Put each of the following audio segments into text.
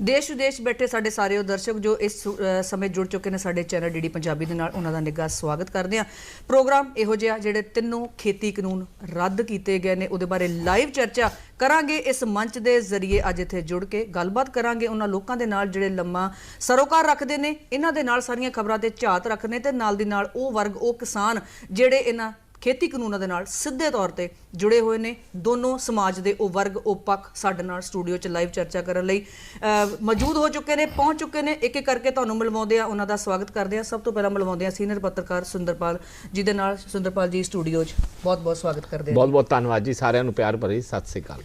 देश विदेश बैठे साडे सारे दर्शक जो इस समय जुड़ चुके हैं साडे चैनल डीडी पंजाबी दे नाल उन्हां दा निੱਘਾ स्वागत करते हैं। प्रोग्राम इहो जिहा जिहड़े तीनों खेती कानून रद्द किए गए ने उहदे बारे लाइव चर्चा करांगे इस मंच के जरिए। अज इत्थे जुड़ के गलबात करांगे उन्हां लोकां दे नाल जिहड़े लम्मा सरोकार रखते हैं, इन्हां दे नाल सारियां खबरां ते झात रखने ते नाल दी नाल ओह वर्ग ओह किसान जिहड़े इन्हां खेती कानूनों के नाल सीधे तौर पर जुड़े हुए ने। दोनों समाज के वह वर्ग वह पक्ष साडे नाल स्टूडियो च लाइव चर्चा करने लई मौजूद हो चुके हैं, पहुँच चुके हैं। एक एक करके तुहानूं मिलवाउंदे आ, उन्हां दा स्वागत करते हैं। सब तो पहला मिलवाउंदे आ सीनियर पत्रकार सुंदरपाल जी दे नाल। सुंदरपाल जी स्टूडियो च बहुत बहुत स्वागत करते हैं। बहुत बहुत धन्यवाद जी, सारिਆਂ ਨੂੰ प्यार भरी सत श्री अकाल।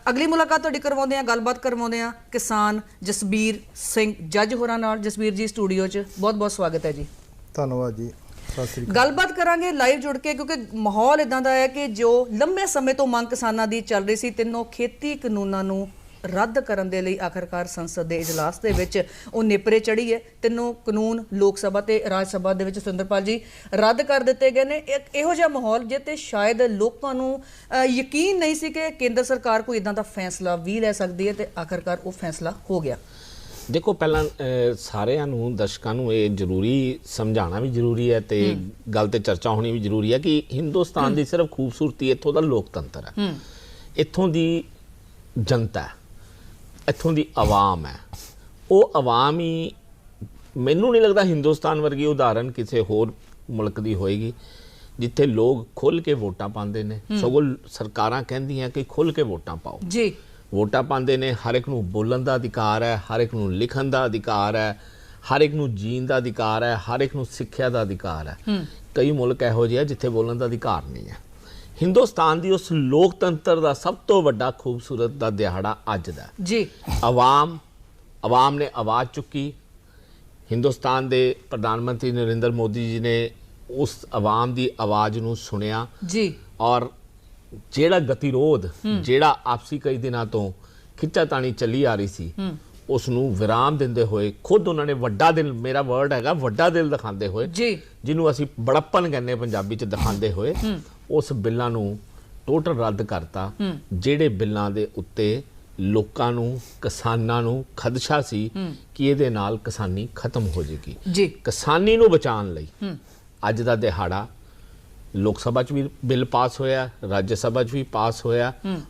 अगली मुलाकात तुहाडी करवाउंदे आ, गलबात करवाउंदे आ किसान जसबीर सिंह जज होरां नाल। जसबीर जी स्टूडियो च बहुत बहुत स्वागत है जी। धन्यवाद जी। गलबात करांगे लाइव जुड़ के क्योंकि माहौल इदां दा है कि जो लंबे समय तो मंग किसानां दी चल रही सी, तीनों खेती कानूनां नूं रद्द करन दे लई आखिरकार संसद के इजलास दे विच ओह नेपरे चढ़ी है। तीनों कानून लोक सभा ते राज सभा दे विच सुंदरपाल जी रद्द कर दिते गए ने। एक इहो जिहा माहौल जे ते शायद लोकां नूं यकीन नहीं सी कि केंद्र सरकार कोई इदां दा फैसला भी लै सकदी है, ते आखिरकार वो फैसला हो गया। देखो पहला सारिਆਂ ਨੂੰ ਦਰਸ਼ਕਾਂ ਨੂੰ ਇਹ ਜ਼ਰੂਰੀ ਸਮਝਾਉਣਾ ਵੀ ਜ਼ਰੂਰੀ ਹੈ ਤੇ ਗੱਲ ਤੇ ਚਰਚਾ ਹੋਣੀ ਵੀ ਜ਼ਰੂਰੀ ਹੈ ਕਿ ਹਿੰਦੁਸਤਾਨ ਦੀ ਸਿਰਫ ਖੂਬਸੂਰਤੀ ਇੱਥੋਂ ਦਾ ਲੋਕਤੰਤਰ ਹੈ, ਇੱਥੋਂ ਦੀ ਜਨਤਾ ਹੈ, ਇੱਥੋਂ ਦੀ ਆਵਾਮ ਹੈ। ਉਹ ਆਵਾਮ ਹੀ, ਮੈਨੂੰ ਨਹੀਂ ਲੱਗਦਾ ਹਿੰਦੁਸਤਾਨ ਵਰਗੀ ਉਦਾਹਰਨ ਕਿਸੇ ਹੋਰ ਮੁਲਕ ਦੀ ਹੋਏਗੀ ਜਿੱਥੇ ਲੋਕ ਖੁੱਲ੍ਹ ਕੇ ਵੋਟਾਂ ਪਾਉਂਦੇ ਨੇ। ਸਗੋਂ ਸਰਕਾਰਾਂ ਕਹਿੰਦੀਆਂ ਕਿ ਖੁੱਲ੍ਹ ਕੇ ਵੋਟਾਂ ਪਾਓ ਜੀ। ਵੋਟਾਂ ਪਾਉਂਦੇ ਨੇ, ਹਰ ਇੱਕ ਨੂੰ ਬੋਲਣ ਦਾ ਅਧਿਕਾਰ ਹੈ, ਹਰ ਇੱਕ ਨੂੰ ਲਿਖਣ ਦਾ ਅਧਿਕਾਰ ਹੈ, ਹਰ ਇੱਕ ਨੂੰ ਜੀਣ ਦਾ ਅਧਿਕਾਰ ਹੈ, ਹਰ ਇੱਕ ਨੂੰ ਸਿੱਖਿਆ ਦਾ ਅਧਿਕਾਰ ਹੈ। ਕਈ ਮੁਲਕ ਇਹੋ ਜਿਹੇ ਜਿੱਥੇ ਬੋਲਣ ਦਾ ਅਧਿਕਾਰ ਨਹੀਂ ਹੈ। ਹਿੰਦੁਸਤਾਨ ਦੀ ਉਸ ਲੋਕਤੰਤਰ ਦਾ ਸਭ ਤੋਂ ਵੱਡਾ ਖੂਬਸੂਰਤ ਦਾ ਦਿਹਾੜਾ ਅੱਜ ਦਾ ਜੀ। ਆਵਾਮ ਨੇ ਆਵਾਜ਼ ਚੁੱਕੀ। ਹਿੰਦੁਸਤਾਨ ਦੇ ਪ੍ਰਧਾਨ ਮੰਤਰੀ ਨਰਿੰਦਰ ਮੋਦੀ ਜੀ ਨੇ ਉਸ ਆਵਾਮ ਦੀ ਆਵਾਜ਼ ਨੂੰ ਸੁਣਿਆ ਜੀ, ਔਰ ਜਿਹੜਾ ਗਤੀਰੋਧ ਜਿਹੜਾ ਆਪਸੀ ਕਈ ਦਿਨਾਂ ਤੋਂ ਖਿੱਚਾਤਾਣੀ ਚੱਲੀ ਆ ਰਹੀ ਸੀ ਉਸ ਨੂੰ ਵਿਰਾਮ ਦਿੰਦੇ ਹੋਏ ਖੁਦ ਉਹਨਾਂ ਨੇ ਵੱਡਾ ਦਿਲ, ਮੇਰਾ ਵਰਡ ਹੈਗਾ ਵੱਡਾ ਦਿਲ ਦਿਖਾਉਂਦੇ ਹੋਏ ਜੀ, ਜਿਹਨੂੰ ਅਸੀਂ ਬੜੱਪਨ ਕਹਿੰਦੇ ਪੰਜਾਬੀ ਚ, ਦਿਖਾਉਂਦੇ ਹੋਏ ਉਸ ਬਿੱਲਾਂ ਨੂੰ ਟੋਟਲ ਰੱਦ ਕਰਤਾ। ਜਿਹੜੇ ਬਿੱਲਾਂ ਦੇ ਉੱਤੇ ਲੋਕਾਂ ਨੂੰ, ਕਿਸਾਨਾਂ ਨੂੰ ਖਦਸ਼ਾ ਸੀ ਕਿ ਇਹਦੇ ਨਾਲ ਕਿਸਾਨੀ ਖਤਮ ਹੋ ਜਾਏਗੀ ਜੀ। ਕਿਸਾਨੀ ਨੂੰ ਬਚਾਉਣ ਲਈ ਅੱਜ ਦਾ ਦਿਹਾੜਾ लोक सभा च भी बिल पास होया, राज्य सभा च भी पास होया,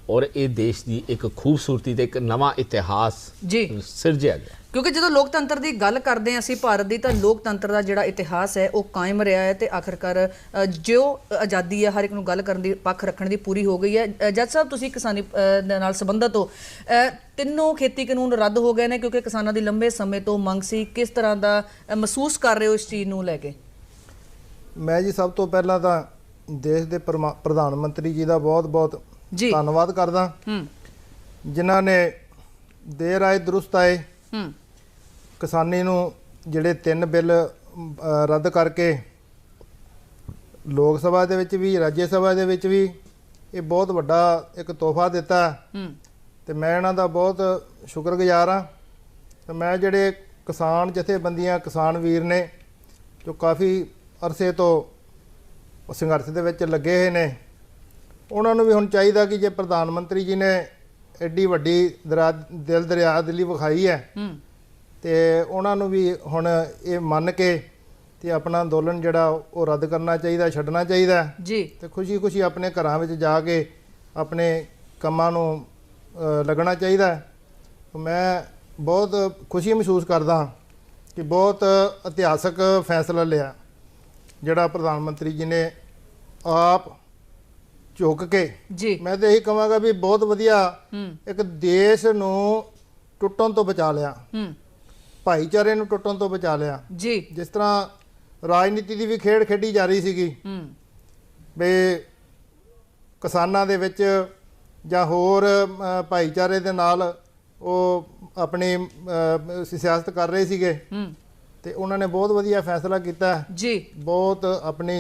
और ये देश की एक खूबसूरती ते एक नवा इतिहास जी सिरजिया गया। क्योंकि जो लोकतंत्र की गल करते हैं असीं भारत की, तो लोकतंत्र का जिहड़ा इतिहास है वो कायम रहा है, तो आखिरकार जो आज़ादी है हर एक नूं गल करन दी, पक्ष रखने की पूरी हो गई है। जज साहब तुसीं किसानी दे नाल संबंधित हो, तीनों खेती कानून रद्द हो गए हैं क्योंकि किसानों की लंबे समय तो मंग सी, किस तरह का महसूस कर रहे हो इस चीज़ नूं लैके? मैं जी सब तो पहला तो देश के प्रधान मंत्री जी का बहुत बहुत धन्यवाद करदा, जिन्हों ने देर आए दुरुस्त आए किसानी नूं जिहड़े 3 बिल रद्द करके लोक सभा दे विच भी राज्य सभा दे विच भी ये बहुत वड्डा एक तोहफा दिता, तो मैं इन्हां दा बहुत शुक्रगुजार हाँ। तो मैं जिहड़े किसान जथेबंदियां किसान वीर ने जो काफ़ी अरसे तो संघर्ष दे विच लगे हुए ने, उन्होंने भी हुण चाहिए कि जे प्रधान मंत्री जी ने एड्डी वड्डी दिल दरियादिली विखाई है, तो उन्होंने भी हुण ये मन के ते अपना अंदोलन जिहड़ा वो रद्द करना चाहिए, छड्डना चाहिए जी, तो खुशी खुशी अपने घरां विच जाके अपने कामां नूं लगना चाहिए। तो मैं बहुत खुशी महसूस करदा कि बहुत इतिहासक फैसला लिया जिहड़ा प्रधानमंत्री जी ने आप झुक के जी। मैं तो यही कहांगा भी बहुत वधिया एक देश नूं टुटण तो बचा लिया, भाईचारे नूं टुटण तो बचा लिया जी। जिस तरह राजनीति की भी खेड खेडी जा रही सीगी भी किसानां दे विच जां होर भाईचारे दे नाल वो अपनी सियासत कर रहे सीगे, तो उन्होंने बहुत वधिया फैसला किया जी, बहुत अपनी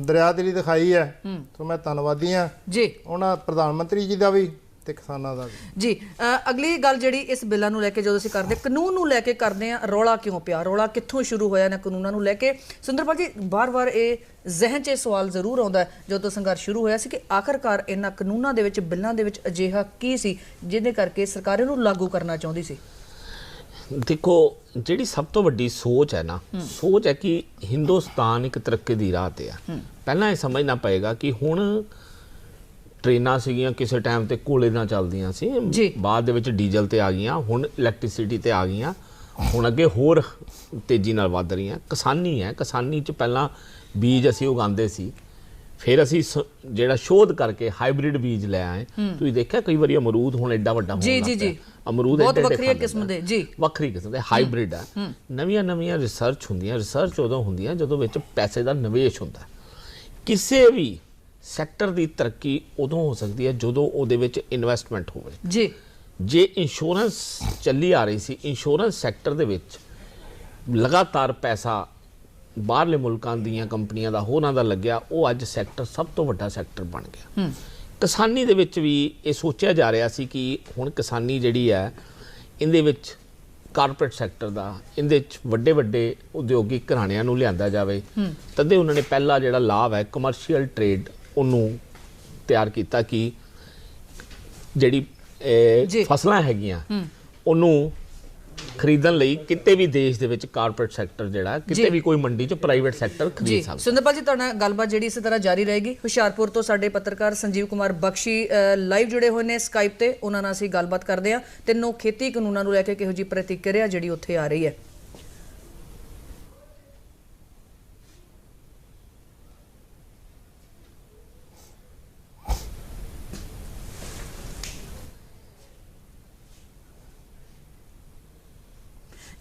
दरियादिली दिखाई है। तो मैं धन्नवादी हाँ जी उन्होंने प्रधानमंत्री जी का भी ਤੇ ਕਿਸਾਨਾਂ ਦਾ ਵੀ। ਜੀ ਅਗਲੀ ਗੱਲ ਜਿਹੜੀ ਇਸ ਬਿੱਲਾਂ ਨੂੰ ਲੈ ਕੇ ਜਦੋਂ ਅਸੀਂ ਕਰਦੇ ਕਾਨੂੰਨ ਨੂੰ ਲੈ ਕੇ ਕਰਦੇ ਆ, ਰੌਲਾ ਕਿਉਂ ਪਿਆ, ਰੌਲਾ ਕਿੱਥੋਂ ਸ਼ੁਰੂ ਹੋਇਆ ਨਾ ਕਾਨੂੰਨਾਂ ਨੂੰ ਲੈ ਕੇ? ਸੁੰਦਰਪਾਲ ਜੀ, ਬਾਰ-ਬਾਰ ਇਹ ਜ਼ਿਹਨ 'ਚ ਇਹ ਸਵਾਲ ਜ਼ਰੂਰ ਆਉਂਦਾ ਜਦੋਂ ਸੰਘਰਸ਼ ਸ਼ੁਰੂ ਹੋਇਆ ਸੀ ਕਿ ਆਖਰਕਾਰ ਇਹਨਾਂ ਕਾਨੂੰਨਾਂ ਦੇ ਵਿੱਚ, ਬਿੱਲਾਂ ਦੇ ਵਿੱਚ ਅਜਿਹਾ ਕੀ ਸੀ ਜਿਹਦੇ ਕਰਕੇ ਸਰਕਾਰ ਇਹਨੂੰ ਲਾਗੂ ਕਰਨਾ ਚਾਹੁੰਦੀ ਸੀ? ਦੇਖੋ, ਜਿਹੜੀ ਸਭ ਤੋਂ ਵੱਡੀ ਸੋਚ ਹੈ ਨਾ, ਸੋਚ ਹੈ ਕਿ ਹਿੰਦੁਸਤਾਨ ਇੱਕ ਤਰੱਕੀ ਦੀ ਰਾਹ ਤੇ ਆ। ਪਹਿਲਾਂ ਇਹ ਸਮਝਣਾ ਪਏਗਾ ਕਿ ਹੁਣ ਟ੍ਰੇਨਾਂ ਸੀਗੀਆਂ ਕਿਸੇ ਟਾਈਮ ਤੇ ਕੋਲੇ ਨਾਲ ਚੱਲਦੀਆਂ ਸੀ, ਬਾਅਦ ਦੇ ਵਿੱਚ ਡੀਜ਼ਲ ਤੇ ਆ ਗਈਆਂ, ਹੁਣ ਇਲੈਕਟ੍ਰਿਸਿਟੀ ਤੇ ਆ ਗਈਆਂ, ਹੁਣ ਅੱਗੇ ਹੋਰ ਤੇਜ਼ੀ ਨਾਲ ਵੱਧ ਰਹੀਆਂ। ਕਿਸਾਨੀ ਹੈ, ਕਿਸਾਨੀ 'ਚ ਪਹਿਲਾਂ ਬੀਜ ਅਸੀਂ ਉਗਾਉਂਦੇ ਸੀ, ਫਿਰ ਅਸੀਂ ਜਿਹੜਾ ਸ਼ੋਧ ਕਰਕੇ ਹਾਈਬ੍ਰਿਡ ਬੀਜ ਲੈ ਆਏ। ਤੁਸੀਂ ਦੇਖਿਆ ਕਈ ਵਾਰੀ ਅਮਰੂਦ ਹੁਣ ਐਡਾ ਵੱਡਾ ਹੋਣ ਲੱਗ ਪਿਆ। ਅਮਰੂਦ ਬਹੁਤ ਵੱਖਰੀ ਕਿਸਮ ਦੇ, ਜੀ ਵੱਖਰੀ ਕਿਸਮ ਦੇ ਹਾਈਬ੍ਰਿਡ ਆ। ਨਵੀਆਂ ਰਿਸਰਚ ਹੁੰਦੀਆਂ। ਰਿਸਰਚ ਉਦੋਂ ਹੁੰਦੀਆਂ ਜਦੋਂ ਵਿੱਚ ਪੈਸੇ ਦਾ ਨਿਵੇਸ਼ ਹੁੰਦਾ। ਕਿਸੇ ਵੀ ਸੈਕਟਰ ਦੀ ਤਰੱਕੀ ਉਦੋਂ ਹੋ ਸਕਦੀ ਹੈ ਜਦੋਂ ਉਹਦੇ ਵਿੱਚ ਇਨਵੈਸਟਮੈਂਟ ਹੋਵੇ। ਜੀ ਜੇ ਇੰਸ਼ੋਰੈਂਸ ਚੱਲੀ ਆ ਰਹੀ ਸੀ, ਇੰਸ਼ੋਰੈਂਸ ਸੈਕਟਰ ਦੇ ਵਿੱਚ ਲਗਾਤਾਰ ਪੈਸਾ ਬਾਹਰਲੇ ਮੁਲਕਾਂ ਦੀਆਂ ਕੰਪਨੀਆਂ ਦਾ, ਹੋਰਾਂ ਦਾ ਲੱਗਿਆ, ਉਹ ਅੱਜ ਸੈਕਟਰ ਸਭ ਤੋਂ ਵੱਡਾ ਸੈਕਟਰ ਬਣ ਗਿਆ। ਕਿਸਾਨੀ ਦੇ ਵਿੱਚ ਵੀ ਇਹ ਸੋਚਿਆ ਜਾ ਰਿਹਾ ਸੀ ਕਿ ਹੁਣ ਕਿਸਾਨੀ ਜਿਹੜੀ ਹੈ ਇਹਦੇ ਵਿੱਚ ਕਾਰਪੋਰੇਟ ਸੈਕਟਰ ਦਾ, ਇਹਦੇ 'ਚ ਵੱਡੇ ਵੱਡੇ ਉਦਯੋਗਿਕ ਘਰਾਣਿਆਂ ਨੂੰ ਲਿਆਂਦਾ ਜਾਵੇ। ਤਦੇ ਉਹਨਾਂ ਨੇ ਪਹਿਲਾ ਜਿਹੜਾ ਲਾਭ ਹੈ ਕਮਰਸ਼ੀਅਲ ਟ੍ਰੇਡ, ਉਹਨੂੰ ਤਿਆਰ ਕੀਤਾ ਕਿ ਜਿਹੜੀ ਫਸਲਾਂ ਹੈਗੀਆਂ ਉਹਨੂੰ ਖਰੀਦਣ ਲਈ ਕਿਤੇ ਵੀ ਦੇਸ਼ ਦੇ ਵਿੱਚ ਕਾਰਪੋਰੇਟ ਸੈਕਟਰ ਜਿਹੜਾ ਕਿਤੇ ਵੀ ਕੋਈ ਮੰਡੀ 'ਚ ਪ੍ਰਾਈਵੇਟ ਸੈਕਟਰ ਖਰੀਦ ਸਕਦਾ। ਸੁੰਦਰਪਾਲ ਜੀ, ਤੁਹਾਡਾ ਗੱਲਬਾਤ ਜਿਹੜੀ ਇਸੇ ਤਰ੍ਹਾਂ ਜਾਰੀ ਰਹੇਗੀ। ਹੁਸ਼ਿਆਰਪੁਰ ਤੋਂ ਸਾਡੇ ਪੱਤਰਕਾਰ ਸੰਜੀਵ ਕੁਮਾਰ ਬਖਸ਼ੀ ਲਾਈਵ ਜੁੜੇ ਹੋਏ ਨੇ ਸਕਾਈਪ ਤੇ, ਉਹਨਾਂ ਨਾਲ ਅਸੀਂ ਗੱਲਬਾਤ ਕਰਦੇ ਹਾਂ। ਤਿੰਨੋਂ ਖੇਤੀ ਕਾਨੂੰਨਾਂ ਨੂੰ ਲੈ ਕੇ ਕਿਹੋ ਜਿਹੀ ਪ੍ਰਤੀਕਿਰਿਆ ਜਿਹੜੀ ਉੱਥੇ ਆ ਰਹੀ ਹੈ?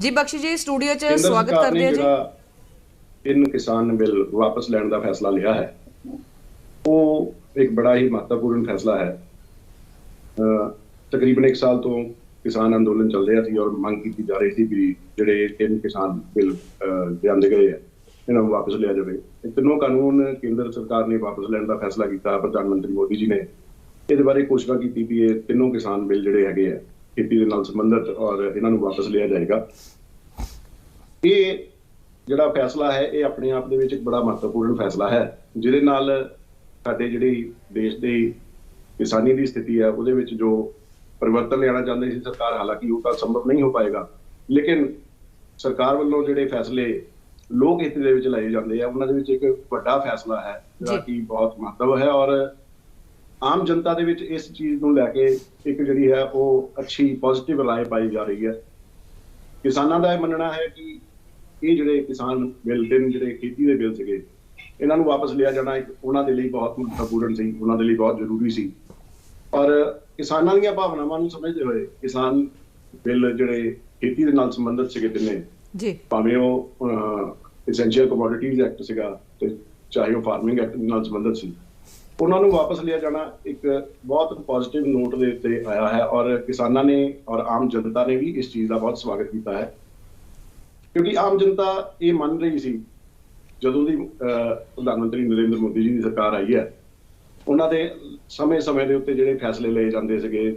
जी बख्शी जी, स्टूडियो च स्वागत करते हैं जी। इन किसान बिल वापस लेने का फैसला लिया है, वो एक बड़ा ही महत्वपूर्ण फैसला है। तकरीबन 1 साल तो किसान अंदोलन चल रहा थी और मांग की जा रही थी कि ਜਿਹੜੇ 3 किसान बिल लियाए गए हैं इन्हों वापस लिया जाए। तीनों कानून केंद्र सरकार ने वापस लेने का फैसला किया। प्रधानमंत्री मोदी जी ने इस बारे घोषणा की भी ये तीनों किसान बिल ਜਿਹੜੇ ਹੈਗੇ ਆ खेती के नाल संबंधित और इन्हों वापस लिया जाएगा। ये ਜਿਹੜਾ फैसला है ये अपने आप ਦੇ एक बड़ा महत्वपूर्ण फैसला है, ਜਿਹਦੇ ਨਾਲ ਸਾਡੇ ਜਿਹੜੀ देश ਦੀ किसानी की स्थिति है ਉਹਦੇ ਵਿੱਚ जो परिवर्तन लियाना चाहते सी सरकार, हालांकि वो तो संभव नहीं हो पाएगा, लेकिन सरकार वालों ਜਿਹੜੇ फैसले लोक हित ਦੇ ਵਿੱਚ ਲਾਏ ਜਾਂਦੇ ਆ ਉਹਨਾਂ ਦੇ ਵਿੱਚ ਇੱਕ ਵੱਡਾ फैसला है ਜਿਹੜਾ कि बहुत महत्व है। और आम जनता ਦੇ ਵਿੱਚ ਇਸ ਚੀਜ਼ ਨੂੰ ਲੈ ਕੇ ਇੱਕ ਜਿਹੜੀ ਹੈ ਉਹ ਅੱਛੀ ਪੋਜ਼ਿਟਿਵ ਰਾਏ ਪਾਈ ਜਾ ਰਹੀ ਹੈ। ਕਿਸਾਨਾਂ ਦਾ ਇਹ ਮੰਨਣਾ ਹੈ ਕਿ ਇਹ ਜਿਹੜੇ ਕਿਸਾਨ ਬਿੱਲ ਜਿਹੜੇ ਖੇਤੀ ਦੇ ਬਿੱਲ ਸੀਗੇ ਇਹਨਾਂ ਨੂੰ ਵਾਪਸ ਲਿਆ ਜਾਣਾ ਉਹਨਾਂ ਦੇ ਲਈ ਬਹੁਤ ਮਹੱਤਵਪੂਰਨ ਸੀ, ਉਹਨਾਂ ਦੇ ਲਈ ਬਹੁਤ ਜ਼ਰੂਰੀ ਸੀ। ਔਰ ਕਿਸਾਨਾਂ ਦੀਆਂ ਭਾਵਨਾਵਾਂ ਨੂੰ ਸਮਝਦੇ ਹੋਏ ਕਿਸਾਨ ਬਿੱਲ ਜਿਹੜੇ ਖੇਤੀ ਦੇ ਨਾਲ ਸੰਬੰਧਿਤ ਸੀਗੇ ਤਿੰਨੇ, ਜੀ ਭਾਵੇਂ ਉਹ ਐਸੈਂਸ਼ੀਅਲ ਕਮੋਡਿਟੀਜ਼ ਐਕਟ ਸੀਗਾ ਤੇ ਚਾਹੇ ਉਹ ਫਾਰਮਿੰਗ ਐਕਟ ਨਾਲ ਸੰਬੰਧਿਤ ਸੀ, ਉਹਨਾਂ ਨੂੰ ਵਾਪਸ ਲਿਆ ਜਾਣਾ ਇੱਕ ਬਹੁਤ ਪੋਜ਼ਿਟਿਵ ਨੋਟ ਦੇ ਉੱਤੇ ਆਇਆ ਹੈ। ਔਰ ਕਿਸਾਨਾਂ ਨੇ ਔਰ ਆਮ ਜਨਤਾ ਨੇ ਵੀ ਇਸ ਚੀਜ਼ ਦਾ ਬਹੁਤ ਸਵਾਗਤ ਕੀਤਾ ਹੈ, ਕਿਉਂਕਿ ਆਮ ਜਨਤਾ ਇਹ ਮੰਨ ਰਹੀ ਸੀ ਜਦੋਂ ਦੀ ਪ੍ਰਧਾਨ ਮੰਤਰੀ ਨਰਿੰਦਰ ਮੋਦੀ ਜੀ ਦੀ ਸਰਕਾਰ ਆਈ ਹੈ, ਉਹਨਾਂ ਦੇ ਸਮੇਂ ਦੇ ਉੱਤੇ ਜਿਹੜੇ ਫੈਸਲੇ ਲਏ ਜਾਂਦੇ ਸੀਗੇ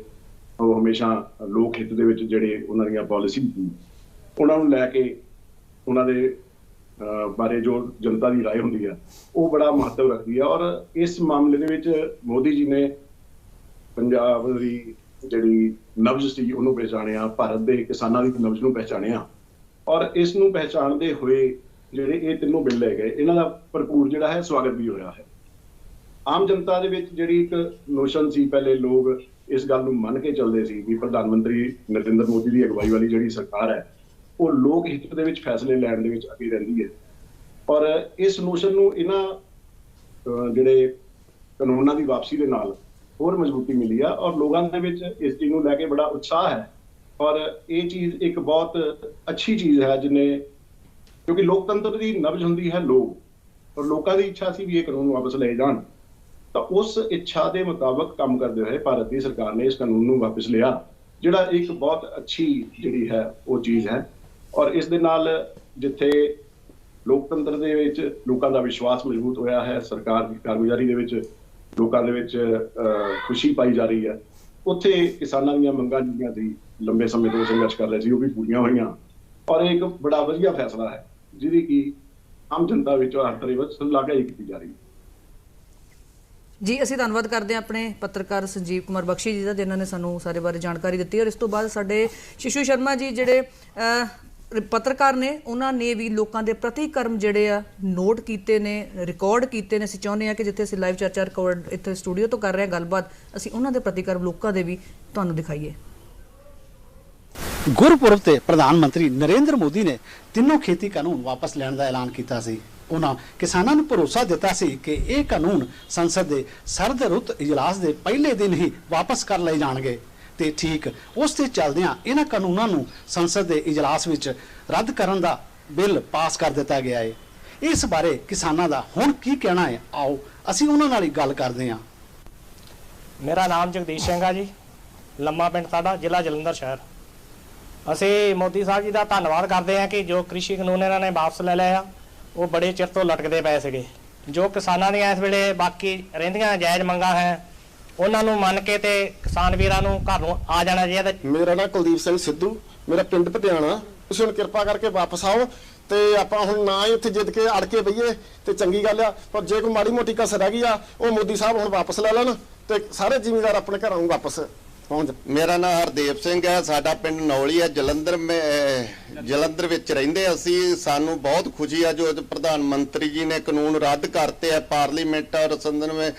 ਉਹ ਹਮੇਸ਼ਾ ਲੋਕ ਹਿੱਤ ਦੇ ਵਿੱਚ ਜਿਹੜੇ ਉਹਨਾਂ ਦੀਆਂ ਪਾਲਿਸੀ ਉਹਨਾਂ ਨੂੰ ਲੈ ਕੇ ਉਹਨਾਂ ਦੇ ਬਾਰੇ ਜੋ ਜਨਤਾ ਦੀ ਰਾਏ ਹੁੰਦੀ ਹੈ ਉਹ ਬੜਾ ਮਹੱਤਵ ਰੱਖਦੀ ਹੈ। ਔਰ ਇਸ ਮਾਮਲੇ ਦੇ ਵਿੱਚ ਮੋਦੀ ਜੀ ਨੇ ਪੰਜਾਬ ਦੀ ਜਿਹੜੀ ਨਬਜ਼ ਸੀ ਉਹਨੂੰ ਪਹਿਚਾਣਿਆ, ਭਾਰਤ ਦੇ ਕਿਸਾਨਾਂ ਦੀ ਨਬਜ਼ ਨੂੰ ਪਹਿਚਾਣਿਆ, ਔਰ ਇਸ ਨੂੰ ਪਹਿਚਾਣਦੇ ਹੋਏ ਜਿਹੜੇ ਇਹ ਤਿੰਨੋਂ ਬਿੱਲ ਲਏ ਗਏ ਇਹਨਾਂ ਦਾ ਭਰਪੂਰ ਜਿਹੜਾ ਹੈ ਸਵਾਗਤ ਵੀ ਹੋਇਆ ਹੈ। ਆਮ ਜਨਤਾ ਦੇ ਵਿੱਚ ਜਿਹੜੀ ਇੱਕ ਨੋਸ਼ਨ ਸੀ, ਪਹਿਲੇ ਲੋਕ ਇਸ ਗੱਲ ਨੂੰ ਮੰਨ ਕੇ ਚੱਲਦੇ ਸੀ ਵੀ ਪ੍ਰਧਾਨ ਮੰਤਰੀ ਨਰਿੰਦਰ ਮੋਦੀ ਦੀ ਅਗਵਾਈ ਵਾਲੀ ਜਿਹੜੀ ਸਰਕਾਰ ਹੈ ਉਹ ਲੋਕ ਹਿੱਤ ਦੇ ਵਿੱਚ ਫੈਸਲੇ ਲੈਣ ਦੇ ਵਿੱਚ ਅੱਗੇ ਰਹਿੰਦੀ ਹੈ। ਔਰ ਇਸ ਨੋਸ਼ਨ ਨੂੰ ਇਹਨਾਂ ਜਿਹੜੇ ਕਾਨੂੰਨਾਂ ਦੀ ਵਾਪਸੀ ਦੇ ਨਾਲ ਹੋਰ ਮਜ਼ਬੂਤੀ ਮਿਲੀ ਆ ਔਰ ਲੋਕਾਂ ਦੇ ਵਿੱਚ ਇਸ ਚੀਜ਼ ਨੂੰ ਲੈ ਕੇ ਬੜਾ ਉਤਸ਼ਾਹ ਹੈ। ਔਰ ਇਹ ਚੀਜ਼ ਇੱਕ ਬਹੁਤ ਅੱਛੀ ਚੀਜ਼ ਹੈ ਜਿਹਨੇ, ਕਿਉਂਕਿ ਲੋਕਤੰਤਰ ਦੀ ਨਬਜ਼ ਹੁੰਦੀ ਹੈ ਲੋਕ, ਔਰ ਲੋਕਾਂ ਦੀ ਇੱਛਾ ਸੀ ਵੀ ਇਹ ਕਾਨੂੰਨ ਵਾਪਸ ਲਏ ਜਾਣ, ਤਾਂ ਉਸ ਇੱਛਾ ਦੇ ਮੁਤਾਬਕ ਕੰਮ ਕਰਦੇ ਹੋਏ ਭਾਰਤ ਦੀ ਸਰਕਾਰ ਨੇ ਇਸ ਕਾਨੂੰਨ ਨੂੰ ਵਾਪਸ ਲਿਆ, ਜਿਹੜਾ ਇੱਕ ਬਹੁਤ ਅੱਛੀ ਜਿਹੜੀ ਹੈ ਉਹ ਚੀਜ਼ ਹੈ। ਔਰ ਇਸ ਦੇ ਨਾਲ ਜਿੱਥੇ ਲੋਕਤੰਤਰ ਦੇ ਵਿੱਚ ਲੋਕਾਂ ਦਾ ਵਿਸ਼ਵਾਸ ਮਜ਼ਬੂਤ ਹੋਇਆ ਹੈ, ਸਰਕਾਰ ਦੀ ਕਾਰਗੁਜ਼ਾਰੀ ਦੇ ਵਿੱਚ ਲੋਕਾਂ ਦੇ ਵਿੱਚ ਖੁਸ਼ੀ ਪਾਈ ਜਾ ਰਹੀ ਹੈ, ਉੱਥੇ ਕਿਸਾਨਾਂ ਦੀਆਂ ਮੰਗਾਂ ਜਿਹੜੀਆਂ ਸੀ ਲੰਬੇ ਸਮੇਂ ਤੋਂ ਸੰਘਰਸ਼ ਕਰ ਰਹੇ ਸੀ ਉਹ ਵੀ ਪੂਰੀਆਂ ਹੋਈਆਂ। ਔਰ ਇੱਕ ਬੜਾ ਵਧੀਆ ਫੈਸਲਾ ਹੈ ਜਿਹਦੀ ਕਿ ਆਮ ਜਨਤਾ ਵਿੱਚ ਹਰ ਤਰ੍ਹਾਂ ਵਿੱਚ ਸ਼ਲਾਘਾ ਕੀਤੀ ਜਾ ਰਹੀ ਹੈ। ਜੀ ਅਸੀਂ ਧੰਨਵਾਦ ਕਰਦੇ ਹਾਂ ਆਪਣੇ ਪੱਤਰਕਾਰ ਸੰਜੀਵ ਕੁਮਾਰ ਬਖਸ਼ੀ ਜੀ ਦਾ, ਜਿਨ੍ਹਾਂ ਨੇ ਸਾਨੂੰ ਸਾਰੇ ਬਾਰੇ ਜਾਣਕਾਰੀ ਦਿੱਤੀ। ਔਰ ਇਸ ਤੋਂ ਬਾਅਦ ਸਾਡੇ ਸ਼ਿਸ਼ੂ ਸ਼ਰਮਾ ਜੀ ਜਿਹੜੇ ਪੱਤਰਕਾਰ ਨੇ, ਉਹਨਾਂ ਨੇ ਵੀ ਲੋਕਾਂ ਦੇ ਪ੍ਰਤੀਕਰਮ ਜਿਹੜੇ ਆ ਨੋਟ ਕੀਤੇ ਨੇ, ਰਿਕਾਰਡ ਕੀਤੇ ਨੇ। ਅਸੀਂ ਚਾਹੁੰਦੇ ਹਾਂ ਕਿ ਜਿੱਥੇ ਅਸੀਂ ਲਾਈਵ ਚਰਚਾ ਰਿਕਾਰਡ ਇੱਥੇ ਸਟੂਡੀਓ ਤੋਂ ਕਰ ਰਹੇ ਹਾਂ ਗੱਲਬਾਤ, ਅਸੀਂ ਉਹਨਾਂ ਦੇ ਪ੍ਰਤੀਕਰਮ ਲੋਕਾਂ ਦੇ ਵੀ ਤੁਹਾਨੂੰ ਦਿਖਾਈਏ। ਗੁਰਪੁਰਬ ਤੇ ਪ੍ਰਧਾਨ ਮੰਤਰੀ ਨਰਿੰਦਰ ਮੋਦੀ ਨੇ ਤਿੰਨੋਂ ਖੇਤੀ ਕਾਨੂੰਨ ਵਾਪਸ ਲੈਣ ਦਾ ਐਲਾਨ ਕੀਤਾ ਸੀ। ਉਹਨਾਂ ਕਿਸਾਨਾਂ ਨੂੰ ਭਰੋਸਾ ਦਿੱਤਾ ਸੀ ਕਿ ਇਹ ਕਾਨੂੰਨ ਸੰਸਦ ਦੇ ਸਰਦ ਰੁੱਤ ਇਜਲਾਸ ਦੇ ਪਹਿਲੇ ਦਿਨ ਹੀ ਵਾਪਸ ਕਰ ਲਏ ਜਾਣਗੇ ਤੇ ਠੀਕ ਉਸ ਤੇ ਚੱਲਦਿਆਂ ਇਹਨਾਂ ਕਾਨੂੰਨਾਂ ਨੂੰ ਸੰਸਦ ਦੇ ਇਜਲਾਸ ਵਿੱਚ ਰੱਦ ਕਰਨ ਦਾ ਬਿੱਲ ਪਾਸ ਕਰ ਦਿੱਤਾ ਗਿਆ ਹੈ। ਇਸ ਬਾਰੇ ਕਿਸਾਨਾਂ ਦਾ ਹੁਣ ਕੀ ਕਹਿਣਾ ਹੈ, ਆਓ ਅਸੀਂ ਉਹਨਾਂ ਨਾਲ ਹੀ ਗੱਲ ਕਰਦੇ ਹਾਂ। ਮੇਰਾ ਨਾਮ ਜਗਦੀਸ਼ ਸਿੰਘ ਆ ਜੀ, ਲੰਮਾ ਪਿੰਡ ਸਾਡਾ, ਜ਼ਿਲ੍ਹਾ ਜਲੰਧਰ ਸ਼ਹਿਰ। ਅਸੀਂ ਮੋਦੀ ਸਾਹਿਬ ਜੀ ਦਾ ਧੰਨਵਾਦ ਕਰਦੇ ਹਾਂ ਕਿ ਜੋ ਕ੍ਰਿਸ਼ੀ ਕਾਨੂੰਨ ਇਹਨਾਂ ਨੇ ਵਾਪਸ ਲੈ ਲਿਆ, ਉਹ ਬੜੇ ਚਿਰ ਤੋਂ ਲਟਕਦੇ ਪਏ ਸੀਗੇ। ਜੋ ਕਿਸਾਨਾਂ ਦੀਆਂ ਇਸ ਵੇਲੇ ਬਾਕੀ ਰਹਿੰਦੀਆਂ ਜਾਇਜ਼ ਮੰਗਾਂ ਹੈ, ਉਹਨਾਂ ਨੂੰ ਮੰਨ ਕੇ ਤੇ ਕਿਸਾਨ ਵੀਰਾਂ ਨੂੰ ਘਰ ਨੂੰ ਆ ਜਾਣਾ ਚਾਹੀਦਾ। ਮੇਰਾ ਨਾਮ ਕੁਲਦੀਪ ਸਿੰਘ ਸਿੱਧੂ, ਮੇਰਾ ਪਿੰਡ ਪਟਿਆਣਾ। ਤੁਸੀਂ ਹੁਣ ਕਿਰਪਾ ਕਰਕੇ ਵਾਪਸ ਆਓ ਤੇ ਆਪਾਂ ਹੁਣ ਨਾ ਹੀ ਉੱਥੇ ਜਿੱਦ ਕੇ ਅੜ ਕੇ ਬਈਏ ਤੇ ਚੰਗੀ ਗੱਲ ਆ, ਪਰ ਜੇ ਕੋਈ ਮਾੜੀ ਮੋਟੀ ਕਸਰ ਰਹਿ ਗਈ ਆ ਉਹ ਮੋਦੀ ਸਾਹਿਬ ਹੁਣ ਵਾਪਸ ਲੈ ਲੈਣ ਤੇ ਸਾਰੇ ਜ਼ਿਮੀਂਦਾਰ ਆਪਣੇ ਘਰਾਂ ਨੂੰ ਵਾਪਸ ਪਹੁੰਚ। ਮੇਰਾ ਨਾਮ ਹਰਦੇਵ ਸਿੰਘ ਹੈ, ਸਾਡਾ ਪਿੰਡ ਨੌਲੀ ਹੈ, ਜਲੰਧਰ ਵਿੱਚ ਰਹਿੰਦੇ ਅਸੀਂ। ਸਾਨੂੰ ਬਹੁਤ ਖੁਸ਼ੀ ਹੈ ਜੋ ਪ੍ਰਧਾਨ ਮੰਤਰੀ ਜੀ ਨੇ ਕਾਨੂੰਨ ਰੱਦ ਕਰਤੇ ਹੈ। ਪਾਰਲੀਮੈਂਟ ਔਰ ਸੰਸਦ ਵਿੱਚ